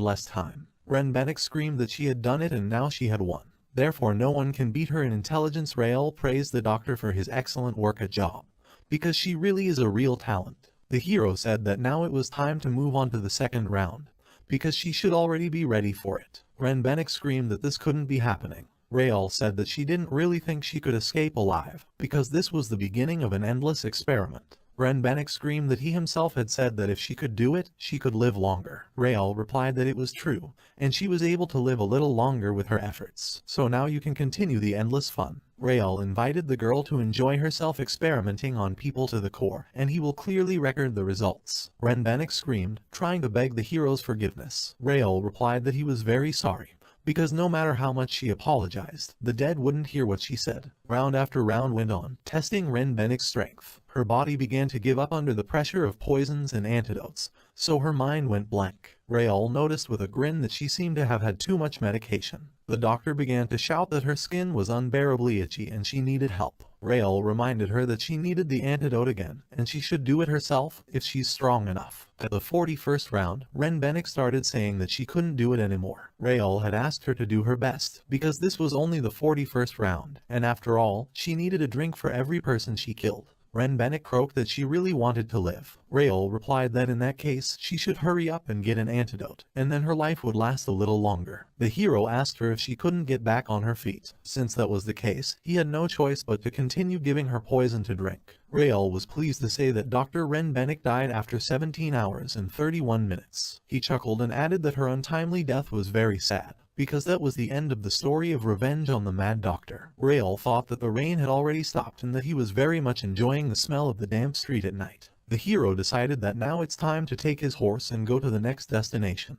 less time. Renbenic screamed that she had done it and now she had won. Therefore no one can beat her in intelligence. Raoul praised the doctor for his excellent work at job, because she really is a real talent. The hero said that now it was time to move on to the second round, because she should already be ready for it. Renbenic screamed that this couldn't be happening. Raoul said that she didn't really think she could escape alive, because this was the beginning of an endless experiment. Renbenic screamed that he himself had said that if she could do it, she could live longer. Raoul replied that it was true, and she was able to live a little longer with her efforts. So now you can continue the endless fun. Raoul invited the girl to enjoy herself experimenting on people to the core, and he will clearly record the results. Renbenic screamed, trying to beg the hero's forgiveness. Raoul replied that he was very sorry, because no matter how much she apologized, the dead wouldn't hear what she said. Round after round went on, testing Renbenic's strength. Her body began to give up under the pressure of poisons and antidotes, so her mind went blank. Raoul noticed with a grin that she seemed to have had too much medication. The doctor began to shout that her skin was unbearably itchy and she needed help. Raoul reminded her that she needed the antidote again, and she should do it herself if she's strong enough. At the 41st round, Renbenic started saying that she couldn't do it anymore. Raoul had asked her to do her best, because this was only the 41st round, and after all, she needed a drink for every person she killed. Renbenic croaked that she really wanted to live. Raoul replied that in that case, she should hurry up and get an antidote, and then her life would last a little longer. The hero asked her if she couldn't get back on her feet. Since that was the case, he had no choice but to continue giving her poison to drink. Raoul was pleased to say that Dr. Renbenic died after 17 hours and 31 minutes. He chuckled and added that her untimely death was very sad, because that was the end of the story of revenge on the Mad Doctor. Raoul thought that the rain had already stopped and that he was very much enjoying the smell of the damp street at night. The hero decided that now it's time to take his horse and go to the next destination.